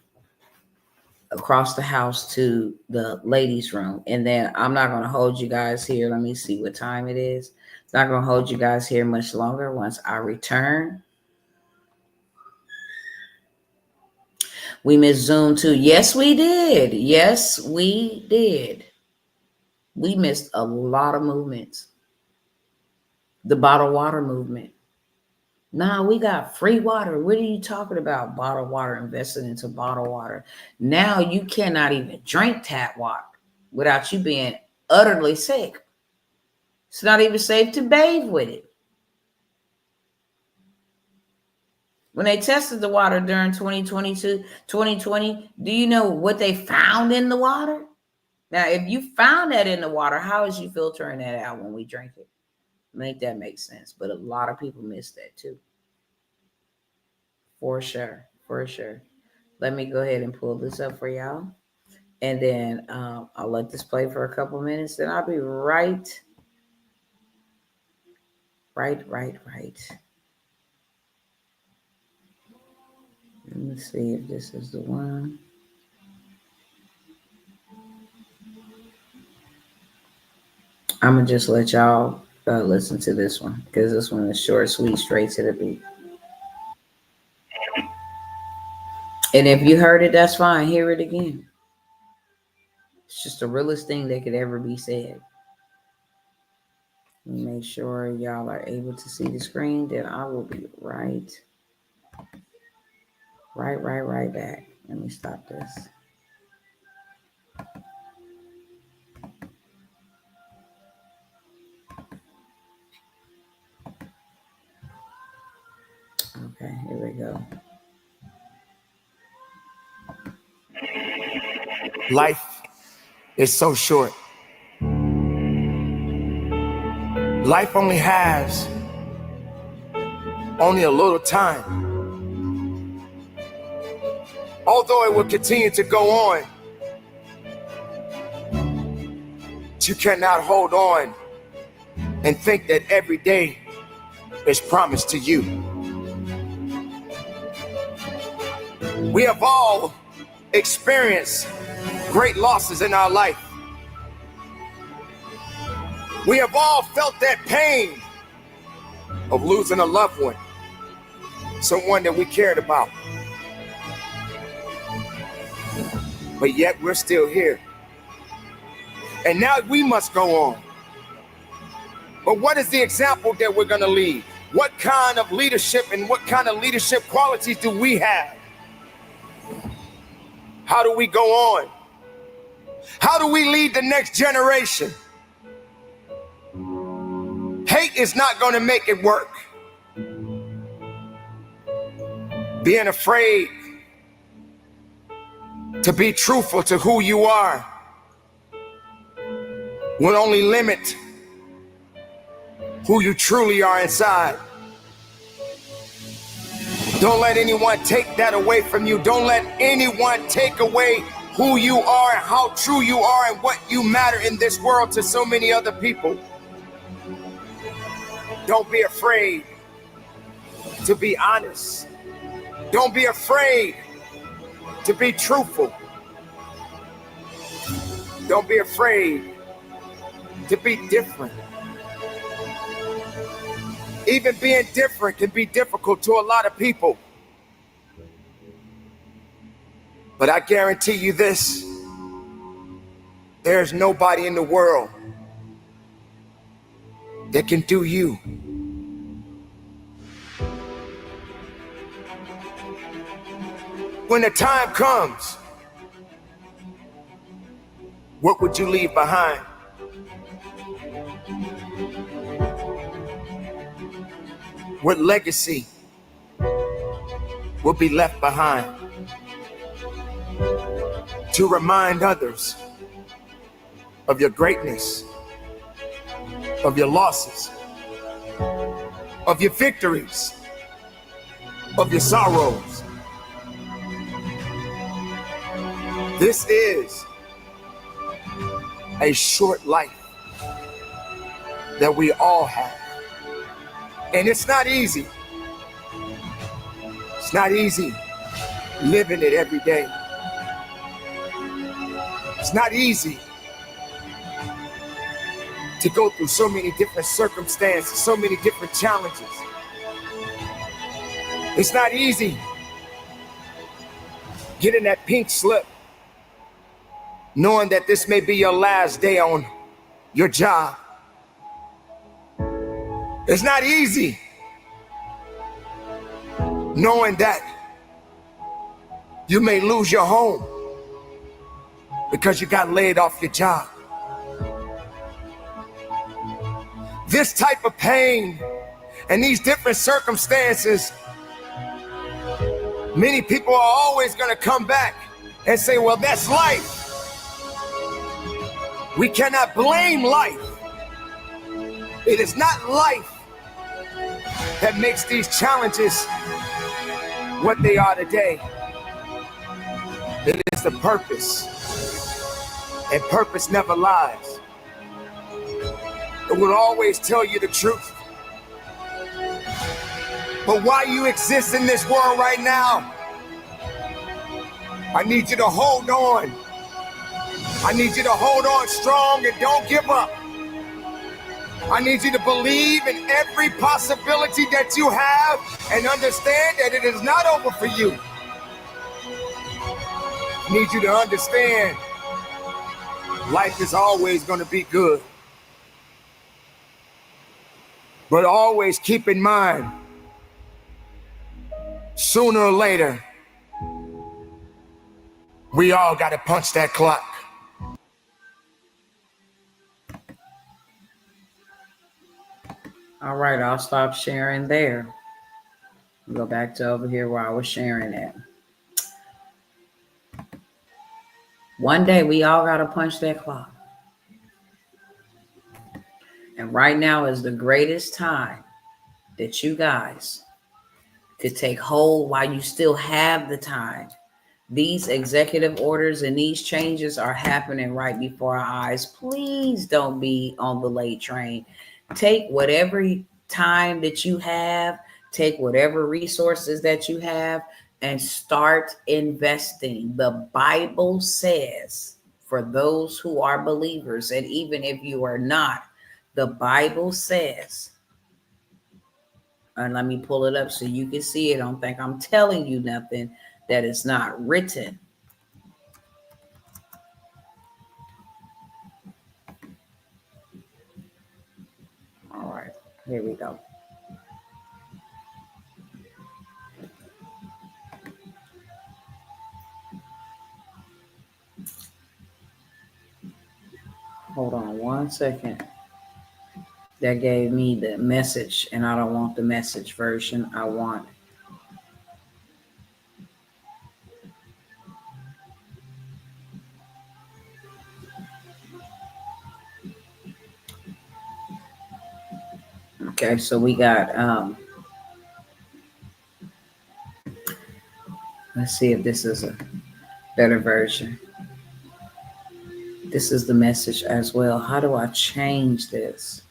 house to the ladies' room. And then I'm not going to hold you guys here. Let me see what time it is. Not going to hold you guys here much longer. Once I return, we missed Zoom too. Yes, we did. Yes, we did. We missed a lot of movements. The bottled water movement. Nah, we got free water. What are you talking about? Bottled water, invested into bottled water. Now you cannot even drink tap water without you being utterly sick. It's not even safe to bathe with it. When they tested the water during 2020, do you know what they found in the water? Now, if you found that in the water, how is you filtering that out when we drink it? Make that make sense. But a lot of people miss that too. For sure. For sure. Let me go ahead and pull this up for y'all. And then I'll let this play for a couple minutes. Then I'll be right. Let me see if this is the one. I'm going to just let y'all listen to this one because this one is short, sweet, straight to the beat. And if you heard it, that's fine. Hear it again. It's just the realest thing that could ever be said. Make sure y'all are able to see the screen. Then I will be right back. Let me stop this. Okay, here we go. Life is so short. Life only has a little time. Although it will continue to go on, you cannot hold on and think that every day is promised to you. We have all experienced great losses in our life. We have all felt that pain of losing a loved one, someone that we cared about. But yet we're still here. And now we must go on. But what is the example that we're going to leave? What kind of leadership and what kind of leadership qualities do we have? How do we go on? How do we lead the next generation? Hate is not going to make it work. Being afraid to be truthful to who you are will only limit who you truly are inside. Don't let anyone take that away from you. Don't let anyone take away who you are and how true you are and what you matter in this world to so many other people. Don't be afraid to be honest. Don't be afraid to be truthful. Don't be afraid to be different. Even being different can be difficult to a lot of people. But I guarantee you this, there's nobody in the world that can do you. When the time comes, what would you leave behind? What legacy will be left behind to remind others of your greatness, of your losses, of your victories, of your sorrows? This is a short life that we all have. And it's not easy. It's not easy living it every day. It's not easy to go through so many different circumstances, so many different challenges. It's not easy getting that pink slip, knowing that this may be your last day on your job. It's not easy knowing that you may lose your home because you got laid off your job. This type of pain and these different circumstances, many people are always going to come back and say, well, that's life. We cannot blame life. It is not life that makes these challenges what they are today. It is the purpose, and purpose never lies. It will always tell you the truth. But while you exist in this world right now, I need you to hold on. I need you to hold on strong and don't give up. I need you to believe in every possibility that you have and understand that it is not over for you. I need you to understand life is always going to be good. But always keep in mind, sooner or later, we all got to punch that clock. All right, I'll stop sharing there. Go back to over here where I was sharing at. One day we all got to punch that clock. And right now is the greatest time that you guys could take hold while you still have the time. These executive orders and these changes are happening right before our eyes. Please don't be on the late train. Take whatever time that you have, take whatever resources that you have, and start investing. The Bible says, for those who are believers, and even if you are not, the Bible says, and let me pull it up so you can see it. Don't think I'm telling you nothing that is not written. All right, here we go. Hold on one second. That gave me the message, and I don't want the message version. I want okay, so we got let's see if this is a better version. This is the message as well. How do I change this?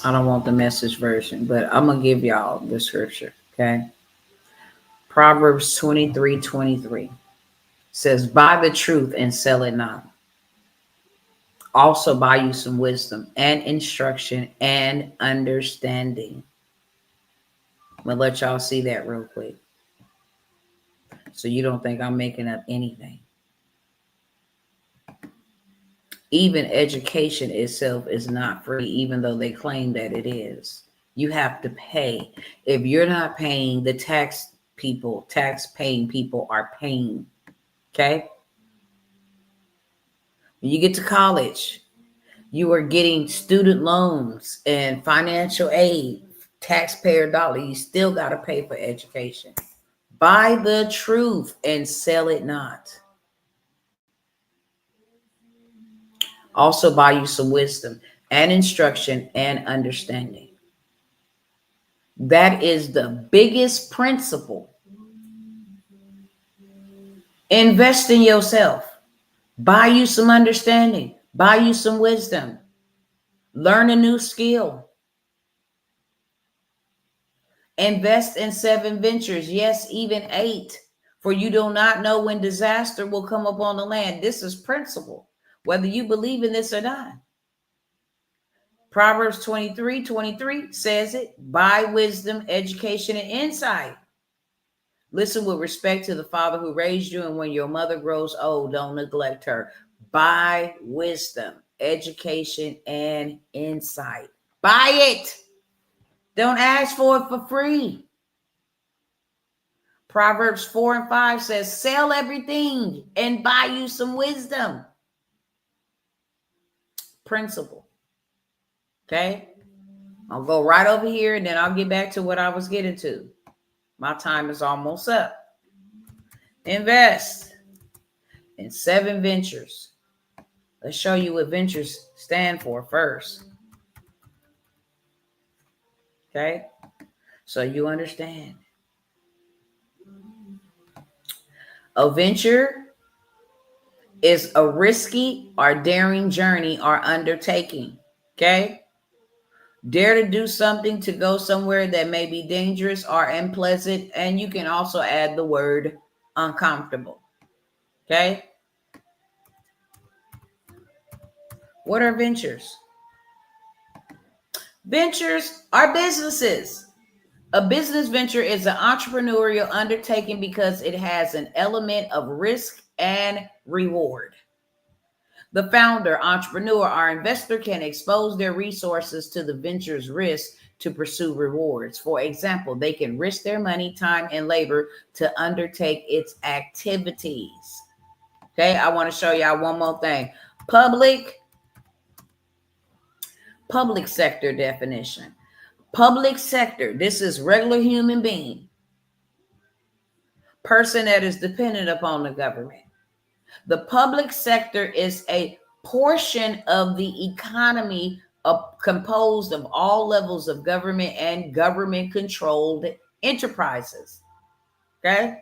I don't want the message version, but I'm going to give y'all the scripture, okay? Proverbs 23:23 says, buy the truth and sell it not. Also buy you some wisdom and instruction and understanding. I'm going to let y'all see that real quick. So you don't think I'm making up anything. Even education itself is not free, even though they claim that it is. You have to pay. If you're not paying, the tax paying people are paying. Okay? When you get to college, you are getting student loans and financial aid, taxpayer dollar. You still got to pay for education. Buy the truth and sell it not. Also buy you some wisdom and instruction and understanding. That is the biggest principle. Invest in yourself. Buy you some understanding. Buy you some wisdom. Learn a new skill. Invest in 7 ventures. Yes, even 8. For you do not know when disaster will come upon the land. This is principle, whether you believe in this or not. Proverbs 23:23 says it. Buy wisdom, education, and insight. Listen with respect to the father who raised you, and when your mother grows old, don't neglect her. Buy wisdom, education, and insight. Buy it. Don't ask for it for free. Proverbs 4:5 says, sell everything and buy you some wisdom. Principle. Okay? I'll go right over here and then I'll get back to what I was getting to. My time is almost up. Invest in 7 ventures. Let's show you what ventures stand for first. Okay? So you understand. A venture is a risky or daring journey or undertaking. Okay? Dare to do something, to go somewhere that may be dangerous or unpleasant. And you can also add the word uncomfortable. Okay? What are ventures? Ventures are businesses. A business venture is an entrepreneurial undertaking because it has an element of risk and reward. The founder, entrepreneur, or investor can expose their resources to the venture's risk to pursue rewards. For example, they can risk their money, time, and labor to undertake its activities. Okay, I want to show y'all one more thing. Public sector definition. Public sector, this is regular human being, person that is dependent upon the government. The public sector is a portion of the economy composed of all levels of government and government-controlled enterprises. Okay?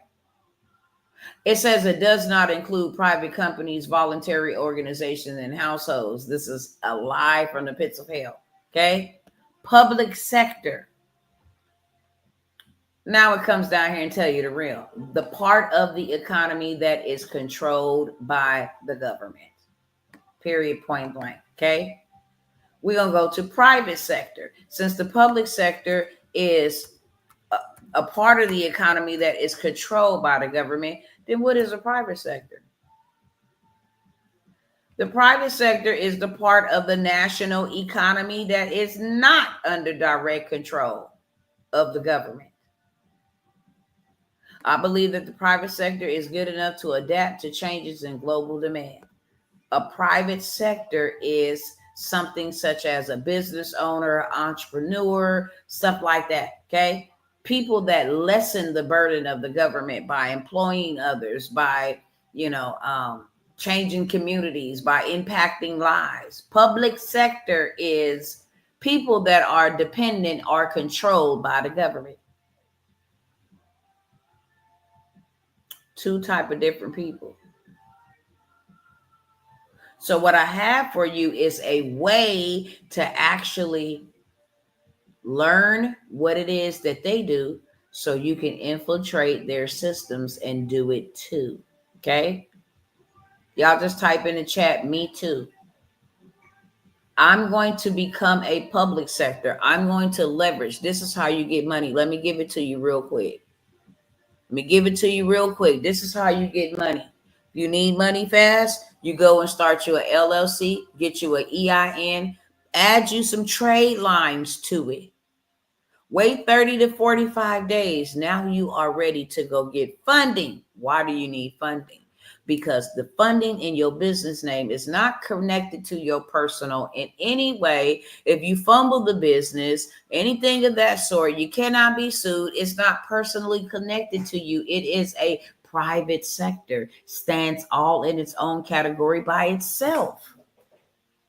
It says it does not include private companies, voluntary organizations, and households. This is a lie from the pits of hell. Okay? Public sector. Now it comes down here and tell you the real. The part of the economy that is controlled by the government. Period, point blank. Okay? We're going to go to private sector. Since the public sector is a part of the economy that is controlled by the government, then what is a private sector? The private sector is the part of the national economy that is not under direct control of the government. I believe that the private sector is good enough to adapt to changes in global demand. A private sector is something such as a business owner, entrepreneur, stuff like that, okay? People that lessen the burden of the government by employing others, by, changing communities, by impacting lives. Public sector is people that are dependent or controlled by the government. 2 type of different people. So what I have for you is a way to actually learn what it is that they do so you can infiltrate their systems and do it too. Okay? Y'all just type in the chat, me too. I'm going to become a public sector. I'm going to leverage. This is how you get money. Let me give it to you real quick. Let me give it to you real quick. This is how you get money. If you need money fast, you go and start you an LLC, get you an EIN, add you some trade lines to it. Wait 30 to 45 days. Now you are ready to go get funding. Why do you need funding? Because the funding in your business name is not connected to your personal in any way. If you fumble the business, anything of that sort, you cannot be sued. It's not personally connected to you. It is a private sector, stands all in its own category by itself.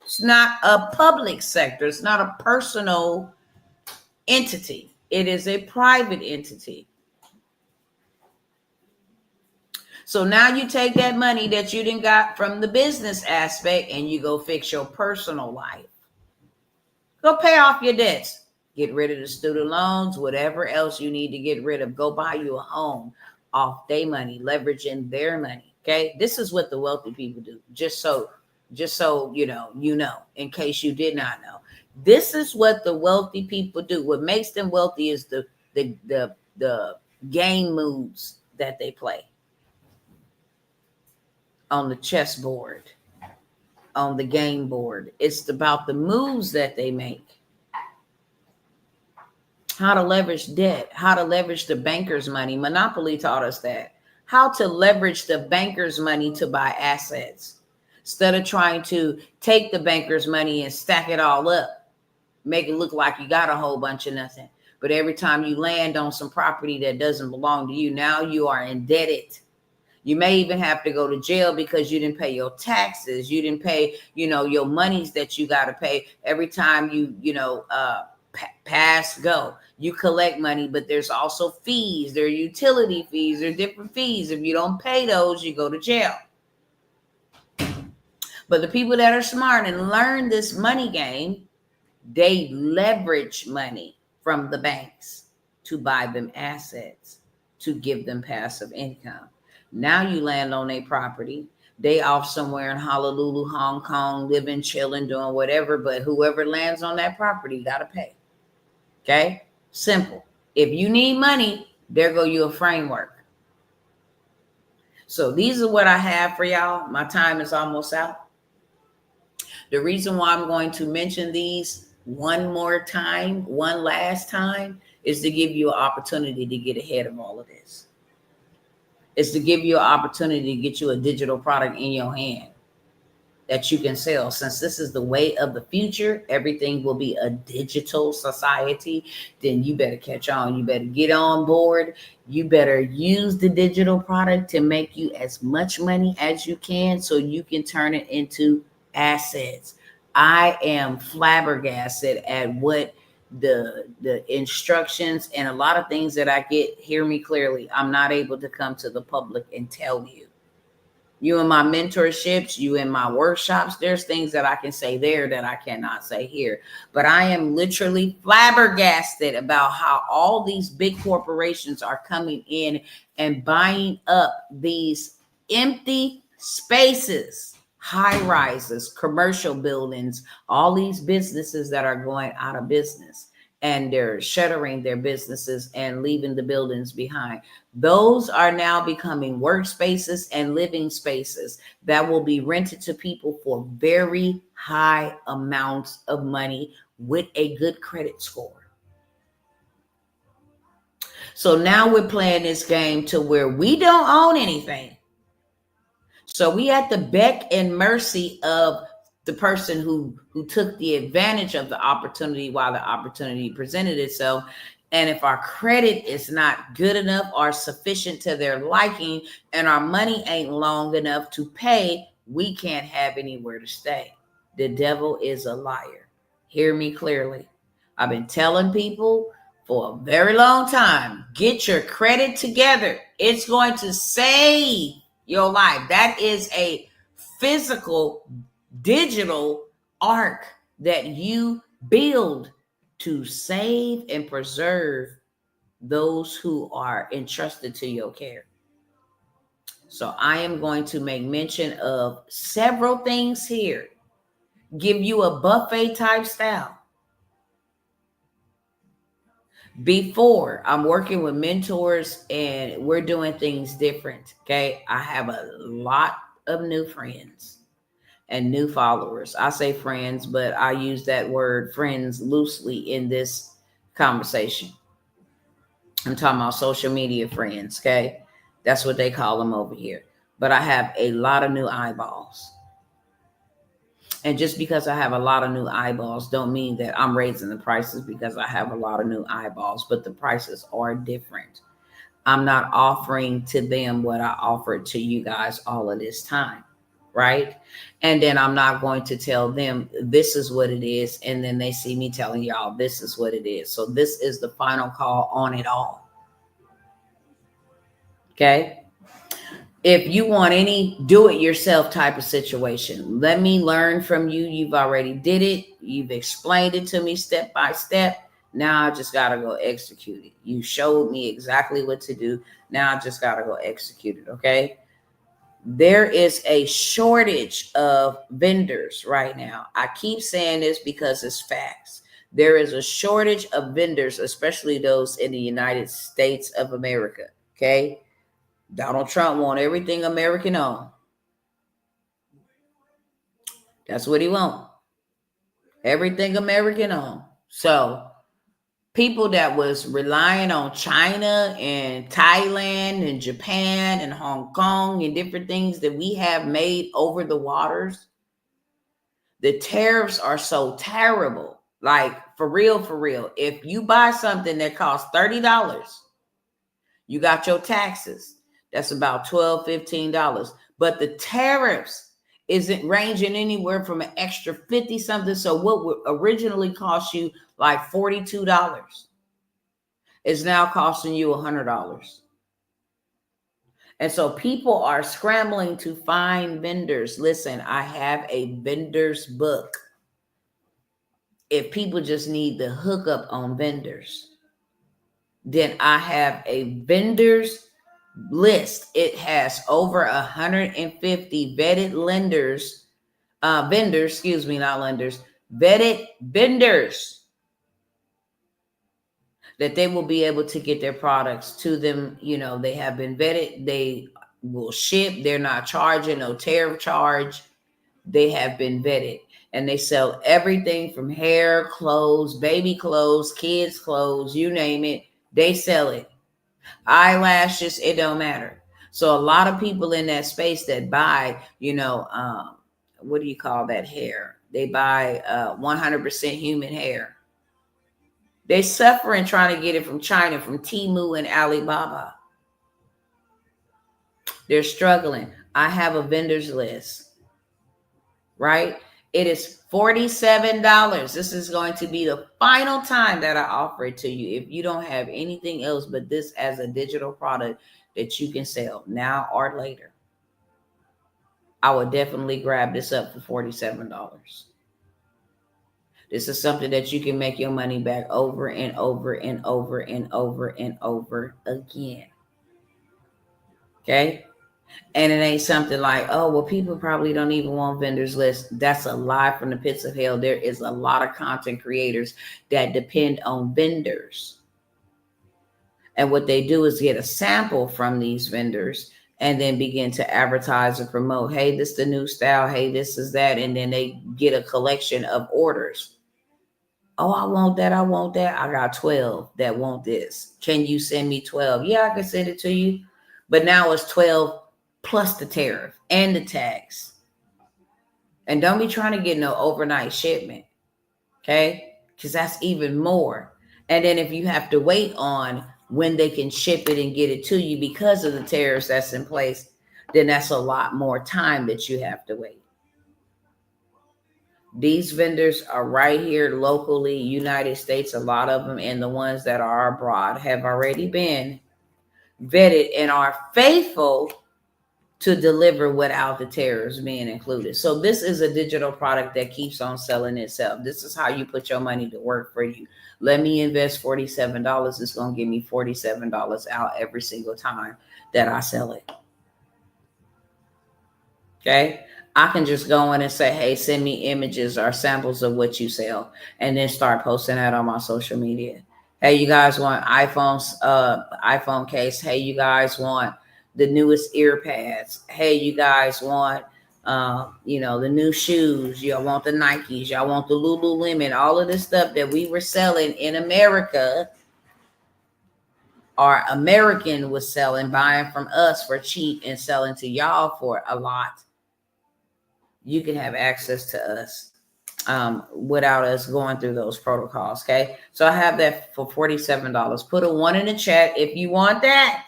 It's not a public sector. It's not a personal entity. It is a private entity. So now you take that money that you didn't got from the business aspect and you go fix your personal life. Go pay off your debts. Get rid of the student loans, whatever else you need to get rid of. Go buy you a home off their money, leveraging their money. Okay. This is what the wealthy people do. Just so you know, in case you did not know. This is what the wealthy people do. What makes them wealthy is the game moves that they play on the chessboard, on the game board. It's about the moves that they make. How to leverage debt, how to leverage the banker's money. Monopoly taught us that. How to leverage the banker's money to buy assets. Instead of trying to take the banker's money and stack it all up, make it look like you got a whole bunch of nothing. But every time you land on some property that doesn't belong to you, now you are indebted. You may even have to go to jail because you didn't pay your taxes. You didn't pay, your monies that you got to pay every time you pass go. You collect money, but there's also fees. There are utility fees. There are different fees. If you don't pay those, you go to jail. But the people that are smart and learn this money game, they leverage money from the banks to buy them assets, to give them passive income. Now you land on a property. They off somewhere in Honolulu, Hong Kong, living, chilling, doing whatever. But whoever lands on that property got to pay. Okay? Simple. If you need money, there go your framework. So these are what I have for y'all. My time is almost out. The reason why I'm going to mention these one last time, is to give you an opportunity to get ahead of all of this. It's to give you an opportunity to get you a digital product in your hand that you can sell. Since this is the way of the future, everything will be a digital society, then you better catch on. You better get on board. You better use the digital product to make you as much money as you can so you can turn it into assets. I am flabbergasted at what the instructions and a lot of things that I get, hear me clearly, I'm not able to come to the public and tell you. You in my mentorships, you in my workshops, there's things that I can say there that I cannot say here. But I am literally flabbergasted about how all these big corporations are coming in and buying up these empty spaces, high rises, commercial buildings, all these businesses that are going out of business. And they're shuttering their businesses and leaving the buildings behind. Those are now becoming workspaces and living spaces that will be rented to people for very high amounts of money with a good credit score. So now we're playing this game to where we don't own anything. So we at the beck and mercy of the person who took the advantage of the opportunity while the opportunity presented itself. And if our credit is not good enough or sufficient to their liking and our money ain't long enough to pay, we can't have anywhere to stay. The devil is a liar. Hear me clearly. I've been telling people for a very long time, get your credit together. It's going to save your life. That is a physical digital arc that you build to save and preserve those who are entrusted to your care. So I am going to make mention of several things here, give you a buffet type style. Before, I'm working with mentors and we're doing things different. Okay. I have a lot of new friends and new followers. I say friends, but I use that word friends loosely in this conversation. I'm talking about social media friends. Okay. That's what they call them over here. But I have a lot of new eyeballs. And just because I have a lot of new eyeballs don't mean that I'm raising the prices because I have a lot of new eyeballs, but the prices are different. I'm not offering to them what I offered to you guys all of this time, right? And then I'm not going to tell them this is what it is, and then they see me telling y'all this is what it is. So this is the final call on it all. Okay? If you want any do-it-yourself type of situation, let me learn from you. You've already did it. You've explained it to me step by step. Now I just got to go execute it. You showed me exactly what to do. Now I just got to go execute it, okay? There is a shortage of vendors right now. I keep saying this because it's facts. There is a shortage of vendors, especially those in the United States of America, okay? Donald Trump wants everything American owned. That's what he wants. Everything American owned. So people that was relying on China and Thailand and Japan and Hong Kong and different things that we have made over the waters, the tariffs are so terrible. Like for real. If you buy something that costs $30, you got your taxes. That's about $12, $15. But the tariffs isn't ranging anywhere from an extra 50 something. So what would originally cost you like $42 is now costing you $100. And so people are scrambling to find vendors. Listen, I have a vendor's book. If people just need the hookup on vendors, then I have a vendor's list. It has over 150 vetted lenders, vendors, excuse me, not lenders, vetted vendors that they will be able to get their products to them. You know, they have been vetted. They will ship. They're not charging no tariff charge. They have been vetted. And they sell everything from hair, clothes, baby clothes, kids' clothes, you name it. They sell it. Eyelashes, it don't matter. So a lot of people in that space that buy, what do you call that hair? They buy 100% human hair. They suffering trying to get it from China, from Temu and Alibaba. They're struggling. I have a vendor's list, right? It is $47. This is going to be the final time that I offer it to you. If you don't have anything else but this as a digital product that you can sell now or later, I would definitely grab this up for $47. This is something that you can make your money back over and over and over and over and over again. Okay? And it ain't something like, oh, well, people probably don't even want vendors list. That's a lie from the pits of hell. There is a lot of content creators that depend on vendors. And what they do is get a sample from these vendors and then begin to advertise and promote. Hey, this is the new style. Hey, this is that. And then they get a collection of orders. Oh, I want that. I want that. I got 12 that want this. Can you send me 12? Yeah, I can send it to you. But now it's 12 plus the tariff and the tax. And don't be trying to get no overnight shipment, okay? Because that's even more. And then if you have to wait on when they can ship it and get it to you because of the tariffs that's in place, then that's a lot more time that you have to wait. These vendors are right here locally, United States, a lot of them, and the ones that are abroad have already been vetted and are faithful to deliver without the tariffs being included. So this is a digital product that keeps on selling itself. This is how you put your money to work for you. Let me invest $47. It's going to give me $47 out every single time that I sell it. Okay. I can just go in and say, hey, send me images or samples of what you sell, and then start posting that on my social media. Hey, you guys want iPhones, iPhone case. Hey, you guys want the newest ear pads. Hey, you guys want, the new shoes. Y'all want the Nikes. Y'all want the Lululemon. All of this stuff that we were selling in America, our American was selling, buying from us for cheap and selling to y'all for a lot. You can have access to us without us going through those protocols. Okay. So I have that for $47. Put a 1 in the chat if you want that.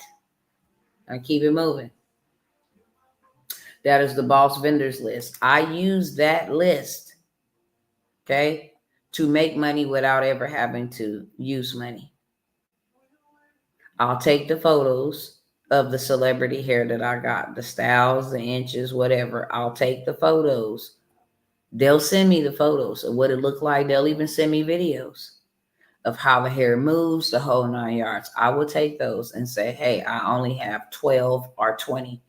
And keep it moving. That is the boss vendors list. I use that list, okay, to make money without ever having to use money. I'll take the photos of the celebrity hair that I got, the styles, the inches, whatever. I'll take the photos. They'll send me the photos of what it looked like. They'll even send me videos of how the hair moves, the whole 9 yards. I will take those and say, hey, I only have 12 or 20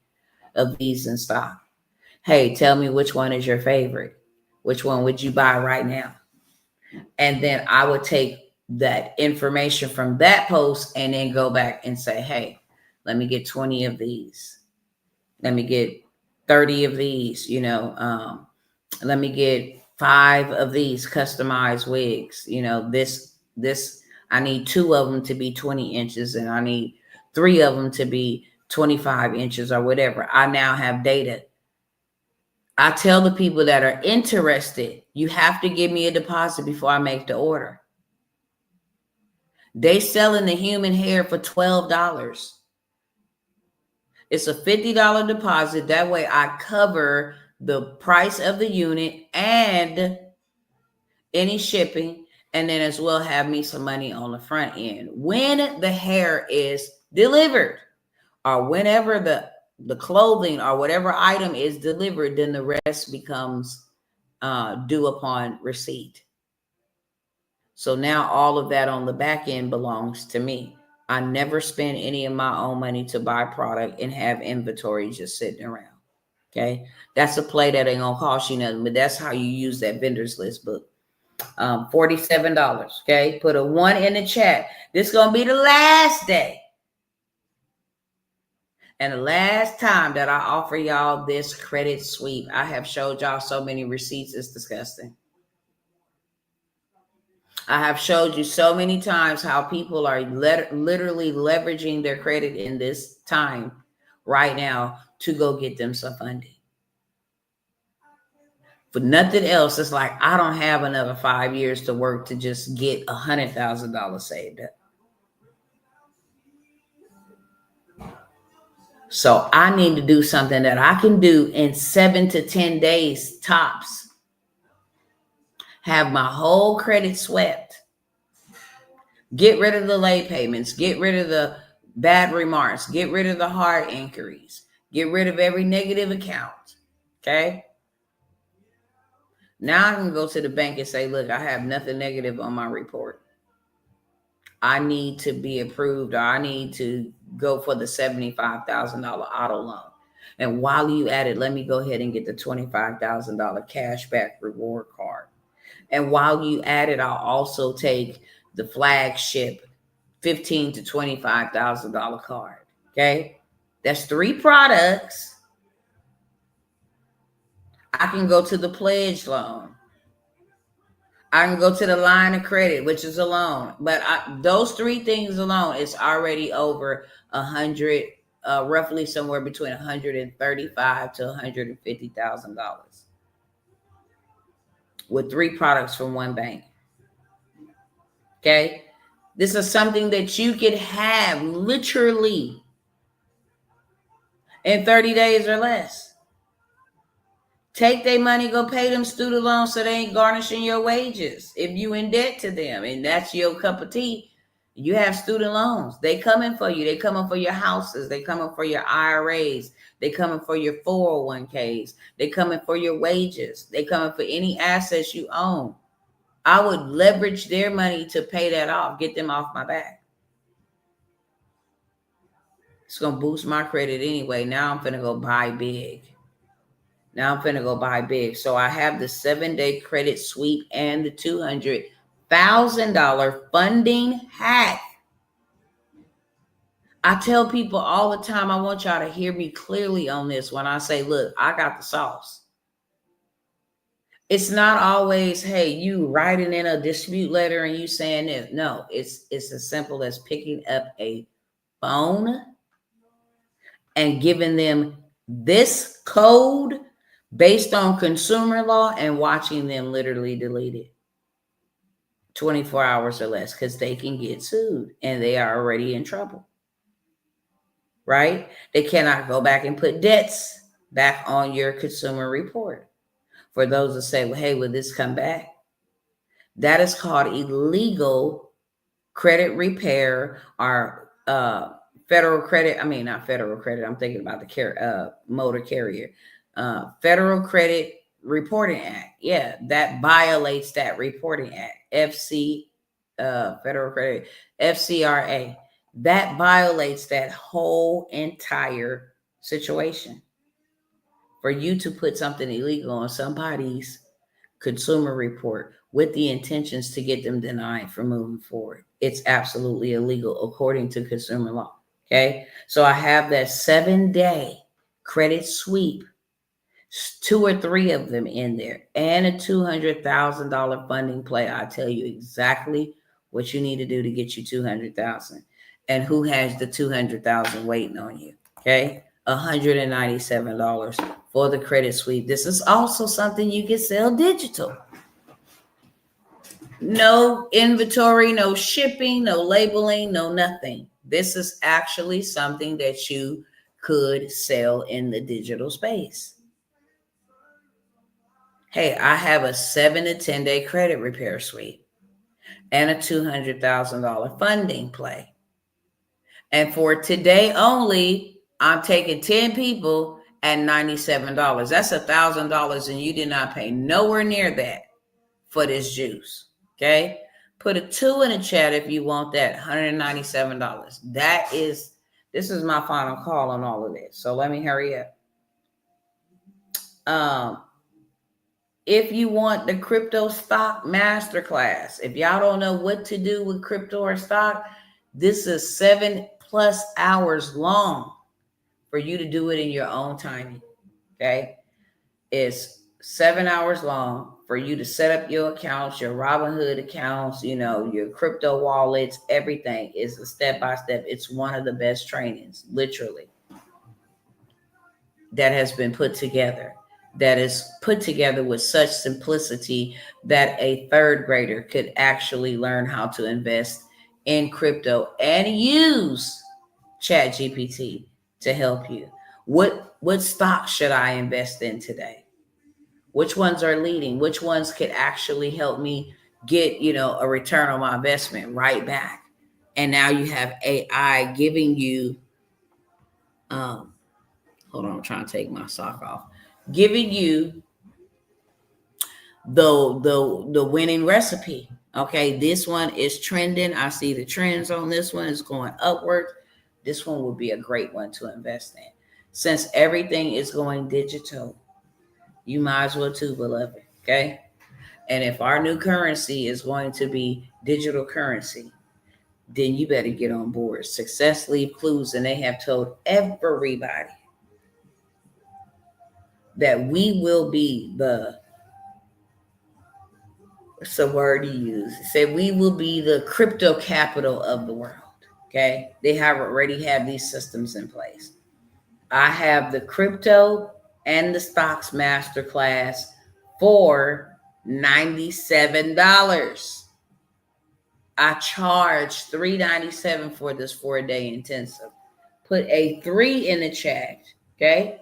of these in stock. Hey, tell me which one is your favorite. Which one would you buy right now? And then I would take that information from that post and then go back and say, hey, let me get 20 of these. Let me get 30 of these, let me get 5 of these customized wigs. This, I need 2 of them to be 20 inches and I need 3 of them to be 25 inches or whatever. I now have data. I tell the people that are interested, you have to give me a deposit before I make the order. They selling the human hair for $12. It's a $50 deposit. That way I cover the price of the unit and any shipping, and then as well have me some money on the front end. When the hair is delivered or whenever the clothing or whatever item is delivered, then the rest becomes due upon receipt. So now all of that on the back end belongs to me. I never spend any of my own money to buy product and have inventory just sitting around. Okay. That's a play that ain't gonna cost you nothing, but that's how you use that vendors list book. $47. Okay. Put a 1 in the chat. This is gonna be the last day. And the last time that I offer y'all this credit sweep. I have showed y'all so many receipts, it's disgusting. I have showed you so many times how people are literally leveraging their credit in this time right now to go get them some funding. For nothing else, it's like, I don't have another 5 years to work to just get $100,000 saved up. So I need to do something that I can do in 7 to 10 days tops. Have my whole credit swept. Get rid of the late payments. Get rid of the bad remarks. Get rid of the hard inquiries. Get rid of every negative account. Okay? Now I can go to the bank and say, look, I have nothing negative on my report. I need to be approved, or I need to go for the $75,000 auto loan. And while you at it, let me go ahead and get the $25,000 cash back reward card. And while you at it, I'll also take the flagship $15,000 to $25,000 card. Okay. That's 3 products. I can go to the pledge loan. I can go to the line of credit, which is a loan. But those 3 things alone is already over 100, roughly somewhere between $135,000 to $150,000 with 3 products from one bank. Okay. This is something that you could have literally in 30 days or less. Take their money, go pay them student loans so they ain't garnishing your wages. If you in debt to them and that's your cup of tea, you have student loans. They coming for you. They coming for your houses. They coming for your IRAs. They coming for your 401ks. They coming for your wages. They coming for any assets you own. I would leverage their money to pay that off, get them off my back. It's going to boost my credit anyway. Now I'm finna go buy big. So I have the 7-day credit sweep and the $200 $100,000 funding hack. I tell people all the time, I want y'all to hear me clearly on this when I say, look, I got the sauce. It's not always, hey, you writing in a dispute letter and you saying this. No, it's as simple as picking up a phone and giving them this code based on consumer law and watching them literally delete it 24 hours or less, because they can get sued and they are already in trouble. Right? They cannot go back and put debts back on your consumer report. For those that say, well, hey, will this come back? That is called illegal credit repair or federal credit. I mean, not federal credit. I'm thinking about the motor carrier. Federal Credit Reporting Act. Yeah, that violates that reporting act. Federal Credit, FCRA. That violates that whole entire situation. For you to put something illegal on somebody's consumer report with the intentions to get them denied from moving forward, it's absolutely illegal according to consumer law. Okay, so I have that 7-day credit sweep, 2 or 3 of them in there, and a $200,000 funding play. I tell you exactly what you need to do to get you $200,000 and who has the $200,000 waiting on you. Okay, $197 for the credit sweep. This is also something you can sell digital. No inventory, no shipping, no labeling, no nothing. This is actually something that you could sell in the digital space. Hey, I have a 7 to 10 day credit repair suite and a $200,000 funding play. And for today only, I'm taking 10 people at $97. That's $1,000, and you did not pay nowhere near that for this juice. Okay, put a 2 in the chat if you want that. $197. This is my final call on all of this. So let me hurry up. If you want the crypto stock masterclass, if y'all don't know what to do with crypto or stock, this is 7+ hours long for you to do it in your own timing. Okay, it's 7 hours long for you to set up your accounts, your Robinhood accounts, your crypto wallets. Everything is a step-by-step. It's one of the best trainings, literally, that has been put together. That is put together with such simplicity that a 3rd grader could actually learn how to invest in crypto and use ChatGPT to help you. What stocks should I invest in today? Which ones are leading? Which ones could actually help me get, a return on my investment right back? And now you have AI giving you, hold on, I'm trying to take my sock off. Giving you the winning recipe. Okay, this one is trending. I see the trends on this one is going upward. This one would be a great one to invest in. Since everything is going digital, you might as well too, beloved. Okay, and if our new currency is going to be digital currency, then you better get on board. Success leave clues, and they have told everybody that we will be what's the word you use? Say we will be the crypto capital of the world. Okay, they already have these systems in place. I have the crypto and the stocks masterclass for $97. I charge $397 for this 4-day intensive. Put a 3 in the chat. Okay,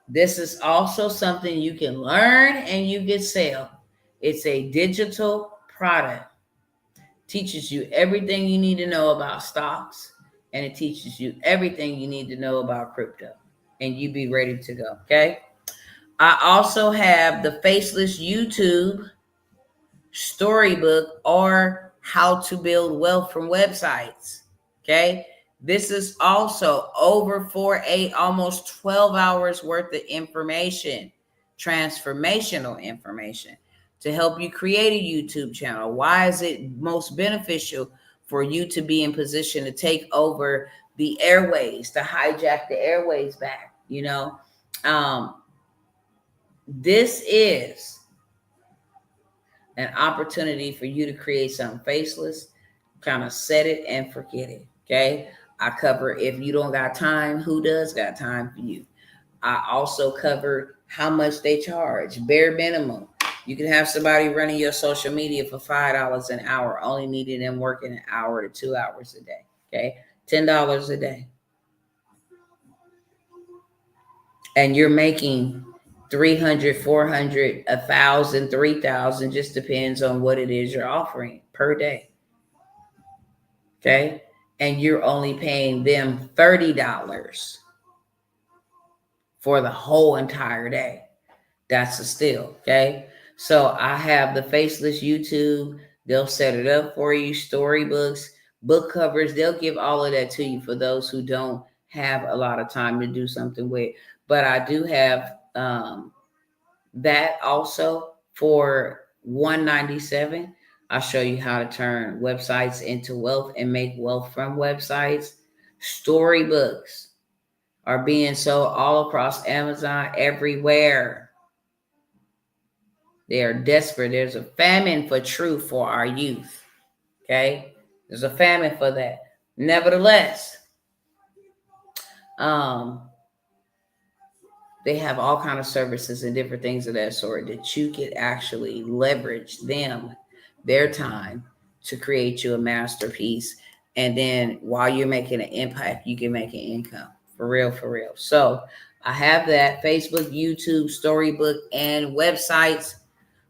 this is also something you can learn and you can sell. It's a digital product. Teaches you everything you need to know about stocks, and it teaches you everything you need to know about crypto, and you be ready to go. Okay, I also have the Faceless YouTube storybook, or how to build wealth from websites. Okay, this is also over 4-8, almost 12 hours worth of information, transformational information. to help you create a YouTube channel? Why is it most beneficial for you to be in position to take over the airways, to hijack the airways back? This is an opportunity for you to create something faceless, kind of set it and forget it. Okay. I cover, if you don't got time, who does got time for you? I also cover how much they charge, bare minimum. You can have somebody running your social media for $5 an hour, only needing them working an hour to 2 hours a day. Okay. $10 a day. And you're making 300, 400, 1,000, 3,000, just depends on what it is you're offering per day. Okay. And you're only paying them $30 for the whole entire day. That's a steal. Okay. So I have the faceless YouTube. They'll set it up for you. Storybooks, book covers. They'll give all of that to you for those who don't have a lot of time to do something with. But I do have that also for $197. I'll show you how to turn websites into wealth and make wealth from websites. Storybooks are being sold all across Amazon, everywhere. They are desperate. There's a famine for truth for our youth. Okay? There's a famine for that. Nevertheless, they have all kind of services and different things of that sort that you could actually leverage their time to create you a masterpiece. And then while you're making an impact, you can make an income. For real, for real. So I have that Facebook, YouTube, Storybook, and websites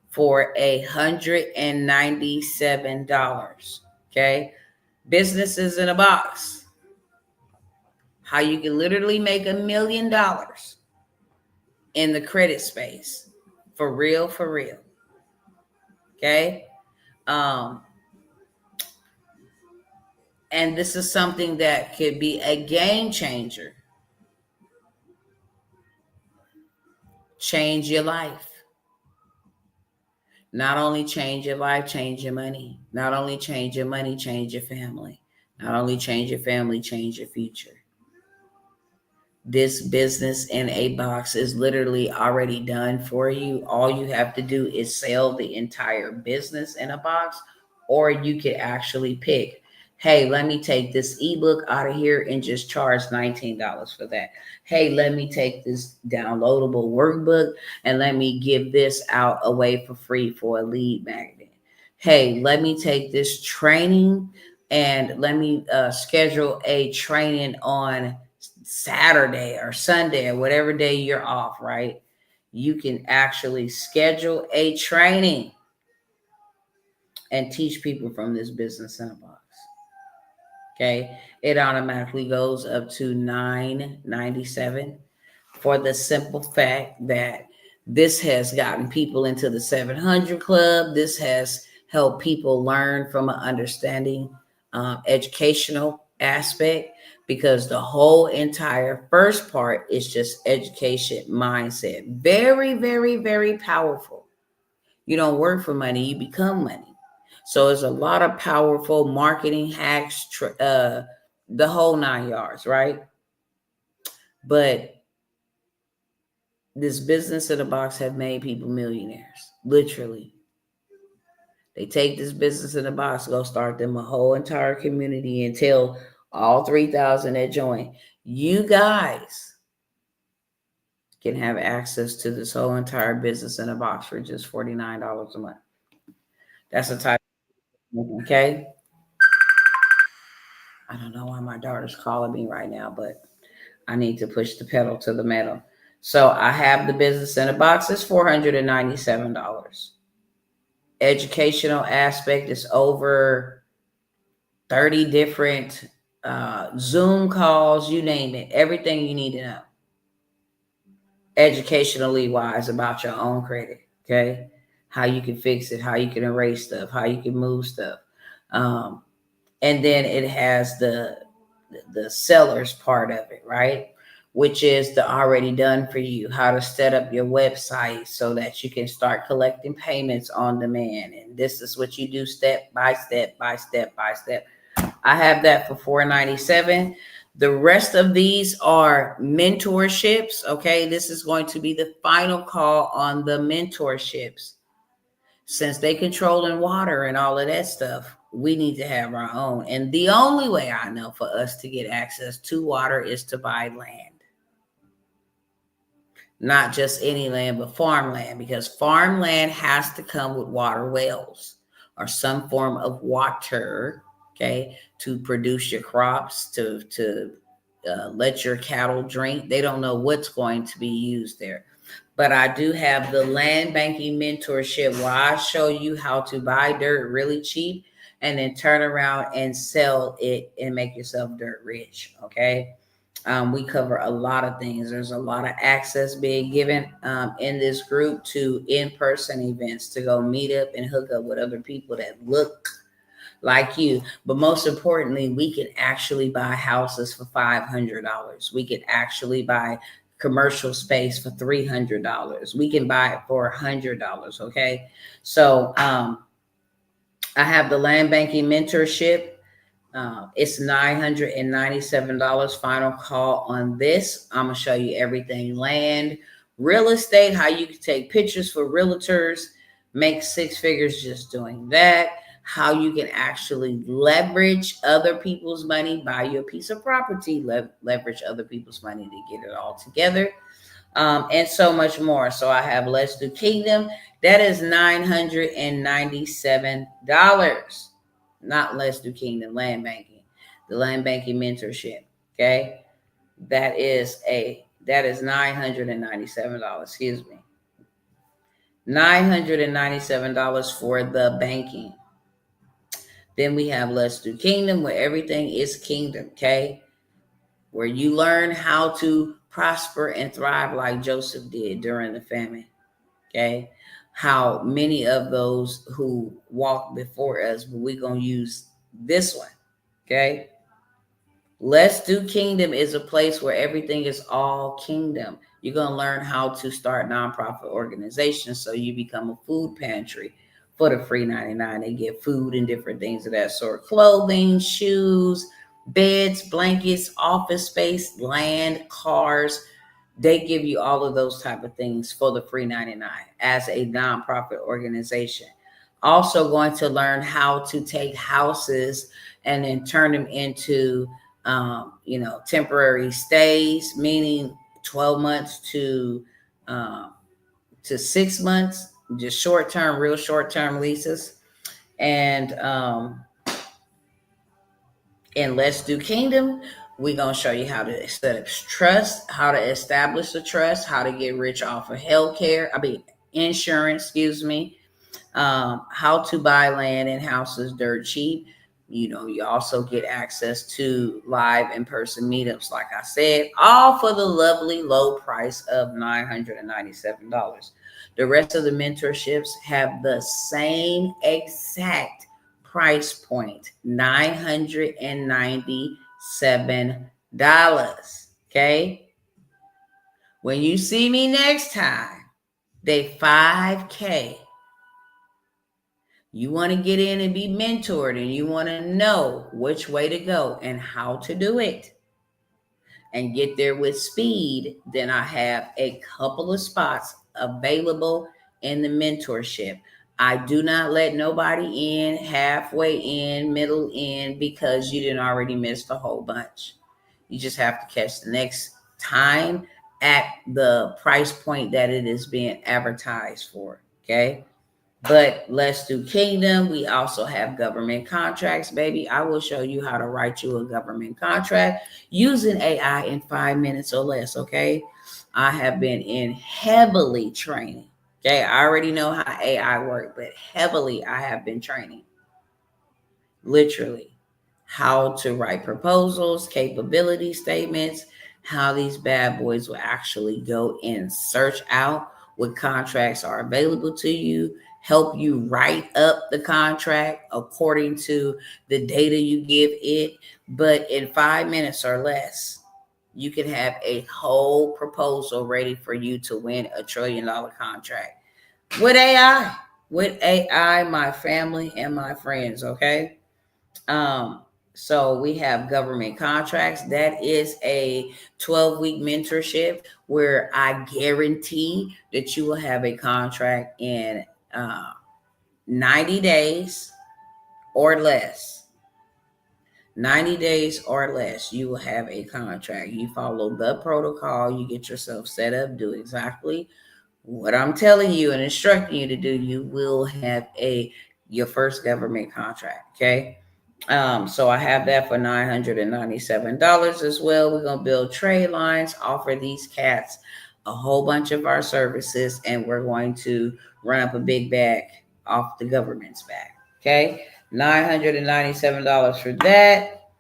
for $197. Okay. Businesses in a box. How you can literally make $1 million in the credit space. For real, for real. Okay. And this is something that could be a game changer. Change your life. Not only change your life, change your money. Not only change your money, change your family. Not only change your family, change your future. This business in a box is literally already done for you. All you have to do is sell the entire business in a box, or you could actually pick, hey, let me take this ebook out of here and just charge $19 for that. Hey, let me take this downloadable workbook and let me give this out away for free for a lead magnet. Hey, let me take this training and let me schedule a training on Saturday or Sunday or whatever day you're off, right? You can actually schedule a training and teach people from this business in a box. Okay. It automatically goes up to $997 for the simple fact that this has gotten people into the 700 club. This has helped people learn from an understanding educational aspect, because the whole entire first part is just education mindset. Very, very, very powerful. You don't work for money, you become money. So there's a lot of powerful marketing hacks, the whole 9 yards, right? But this business in a box have made people millionaires, literally. They take this business in a box, go start them a whole entire community and tell all 3,000 that join, you guys can have access to this whole entire business in a box for just $49 a month. That's the type. Okay. I don't know why my daughter's calling me right now, but I need to push the pedal to the metal. So I have the business in a box. It's $497. Educational aspect is over 30 different Zoom calls, you name it, everything you need to know educationally wise about your own credit. Okay. How you can fix it, how you can erase stuff, how you can move stuff. And then it has the seller's part of it, right? which is the already done for you, how to set up your website so that you can start collecting payments on demand. And this is what you do step by step by step by step. I have that for $4.97. The rest of these are mentorships. Okay, this is going to be the final call on the mentorships. Since they controlling water and all of that stuff, we need to have our own. And the only way I know for us to get access to water is to buy land. Not just any land, but farmland, because farmland has to come with water wells or some form of water, okay, to produce your crops, to let your cattle drink. They don't know what's going to be used there. But I do have the land banking mentorship where I show you how to buy dirt really cheap and then turn around and sell it and make yourself dirt rich, okay? We cover a lot of things. There's a lot of access being given in this group to in-person events, to go meet up and hook up with other people that look like you. But most importantly, we can actually buy houses for $500. We can actually buy commercial space for $300. We can buy it for $100. Okay. So I have the land banking mentorship. It's $997 final call on this. I'm going to show you everything: land, real estate, how you can take pictures for realtors, make six figures just doing that, how you can actually leverage other people's money, buy you a piece of property, leverage other people's money to get it all together, and so much more. So I have Let's Do Kingdom. That is $997. Not Let's Do Kingdom, land banking, the land banking mentorship. Okay. That is $997. Excuse me. $997 for the banking. Then we have Let's Do Kingdom, where everything is kingdom. Okay. Where you learn how to prosper and thrive like Joseph did during the famine. Okay. How many of those who walked before us, but we're going to use this one. Okay. Let's Do Kingdom is a place where everything is all kingdom. You're going to learn how to start nonprofit organizations so you become a food pantry for the free 99. They get food and different things of that sort. Clothing, shoes, beds, blankets, office space, land, cars. They give you all of those type of things for the free 99 as a nonprofit organization. Also going to learn how to take houses and then turn them into, temporary stays, meaning 12 months to 6 months, just short-term, real short-term leases. And Let's Do Kingdom, we're going to show you how to set up trust, how to establish a trust, how to get rich off of insurance, how to buy land and houses dirt cheap. You also get access to live in-person meetups, like I said, all for the lovely low price of $997. The rest of the mentorships have the same exact price point, $997. Okay. When you see me next time, they $5K. You want to get in and be mentored, and you want to know which way to go and how to do it and get there with speed, then I have a couple of spots available in the mentorship. I do not let nobody in, halfway in, middle in, because you didn't already miss a whole bunch. You just have to catch the next time at the price point that it is being advertised for. Okay. But Let's Do Kingdom, we also have government contracts, baby. I will show you how to write you a government contract using AI in 5 minutes or less, okay? I have been in heavily training, okay? I already know how AI works, but heavily I have been training. Literally, how to write proposals, capability statements, how these bad boys will actually go and search out what contracts are available to you, help you write up the contract according to the data you give it, but in 5 minutes or less. you can have a whole proposal ready for you to win $1 trillion contract with AI. With AI, my family and my friends, okay? Um, so we have government contracts. That is a 12-week mentorship where I guarantee that you will have a contract in 90 days or less. 90 days or less, you will have a contract. You follow the protocol, you get yourself set up, do exactly what I'm telling you and instructing you to do. You will have your first government contract. Okay. So I have that for $997 as well. We're gonna build trade lines, offer these cats a whole bunch of our services, and we're going to run up a big bag off the government's back. Okay, $997 for that.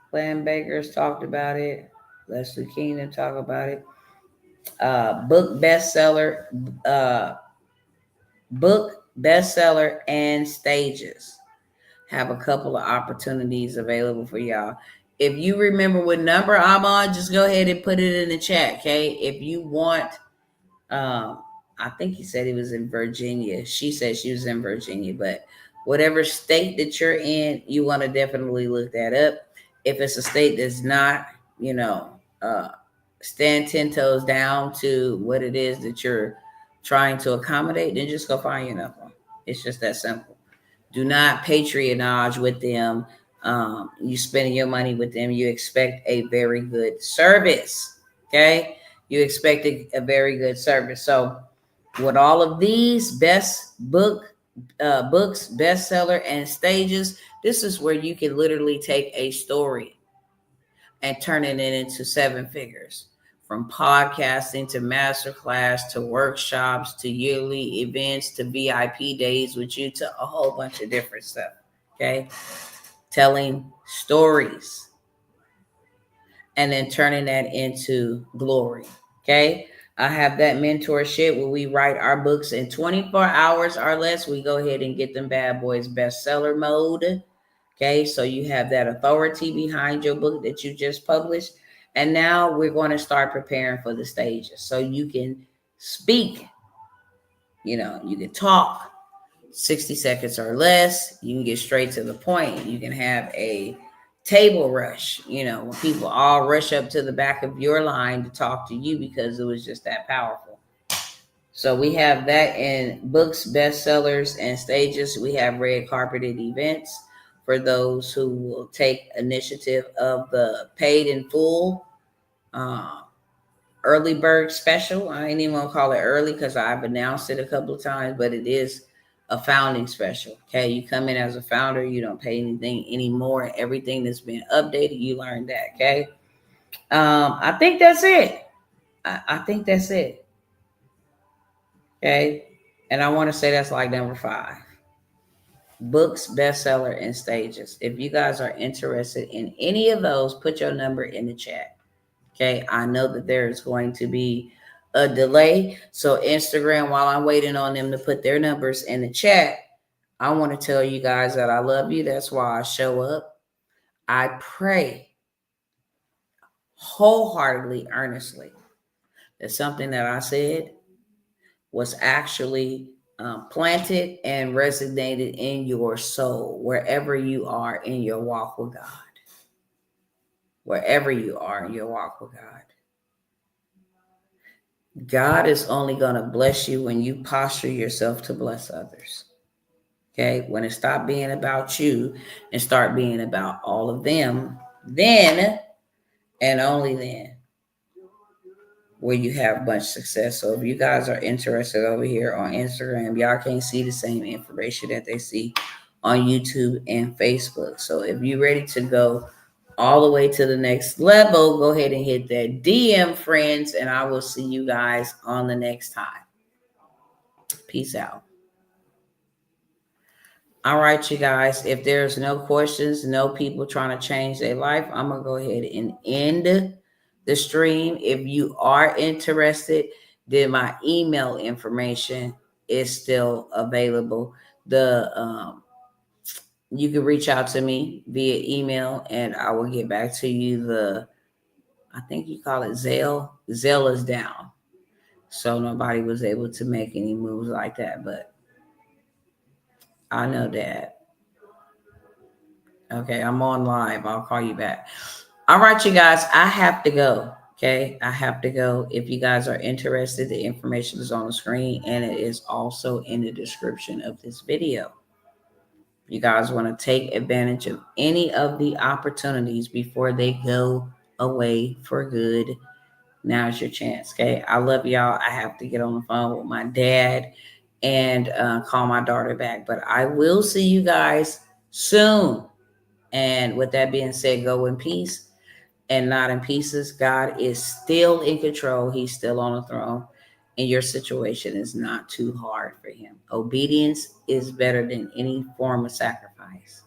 Clan Bakers talked about it. Leslie Keenan talked about it. Book bestseller, uh, book bestseller, and stages have a couple of opportunities available for y'all. If you remember what number I'm on, just go ahead and put it in the chat, okay? If you want, I think he said he was in Virginia. She said she was in Virginia, but whatever state that you're in, you want to definitely look that up. If it's a state that's not, you know, stand 10 toes down to what it is that you're trying to accommodate, then just go find you another one. It's just that simple. Do not patronage with them. You spending your money with them, you expect a very good service. Okay, you expect a very good service. So with all of these books, bestseller, and stages, this is where you can literally take a story and turning it into 7 figures. From podcasting to masterclass to workshops to yearly events to VIP days with you to a whole bunch of different stuff. Okay. Telling stories and then turning that into glory. Okay. I have that mentorship where we write our books in 24 hours or less. We go ahead and get them bad boys bestseller mode. Okay, so you have that authority behind your book that you just published. And now we're going to start preparing for the stages. So you can speak, you can talk 60 seconds or less. You can get straight to the point. You can have a table rush, when people all rush up to the back of your line to talk to you because it was just that powerful. So we have that in books, bestsellers, and stages. We have red carpeted events for those who will take initiative of the paid in full early bird special. I ain't even gonna call it early because I've announced it a couple of times, but it is a founding special. Okay, you come in as a founder, you don't pay anything anymore. Everything that's been updated, you learn that. Okay, I think that's it. I think that's it. Okay, and I want to say that's like number 5. Books, bestseller, and stages. If you guys are interested in any of those, put your number in the chat. Okay, I know that there is going to be a delay. So Instagram, while I'm waiting on them to put their numbers in the chat, I want to tell you guys that I love you. That's why I show up. I pray wholeheartedly, earnestly, that something that I said was actually planted and resonated in your soul, wherever you are in your walk with God. Wherever you are in your walk with God. God is only going to bless you when you posture yourself to bless others. Okay? When it stops being about you and start being about all of them, then and only then will you have much success. So if you guys are interested over here on Instagram, y'all can't see the same information that they see on YouTube and Facebook. So if you're ready to go all the way to the next level, go ahead and hit that DM, friends, and I will see you guys on the next time. Peace out. All right, you guys, if there's no questions, no people trying to change their life, I'm going to go ahead and end the stream. If you are interested, then my email information is still available. The You can reach out to me via email and I will get back to you. I think you call it Zelle. Zelle is down. So nobody was able to make any moves like that. But I know that. Okay, I'm on live. I'll call you back. All right, you guys, I have to go. Okay, I have to go. If you guys are interested, the information is on the screen and it is also in the description of this video. You guys want to take advantage of any of the opportunities before they go away for good. Now's your chance. Okay, I love y'all. I have to get on the phone with my dad and call my daughter back, but I will see you guys soon. And with that being said, go in peace and not in pieces. God is still in control. He's still on the throne. And your situation is not too hard for him. Obedience is better than any form of sacrifice.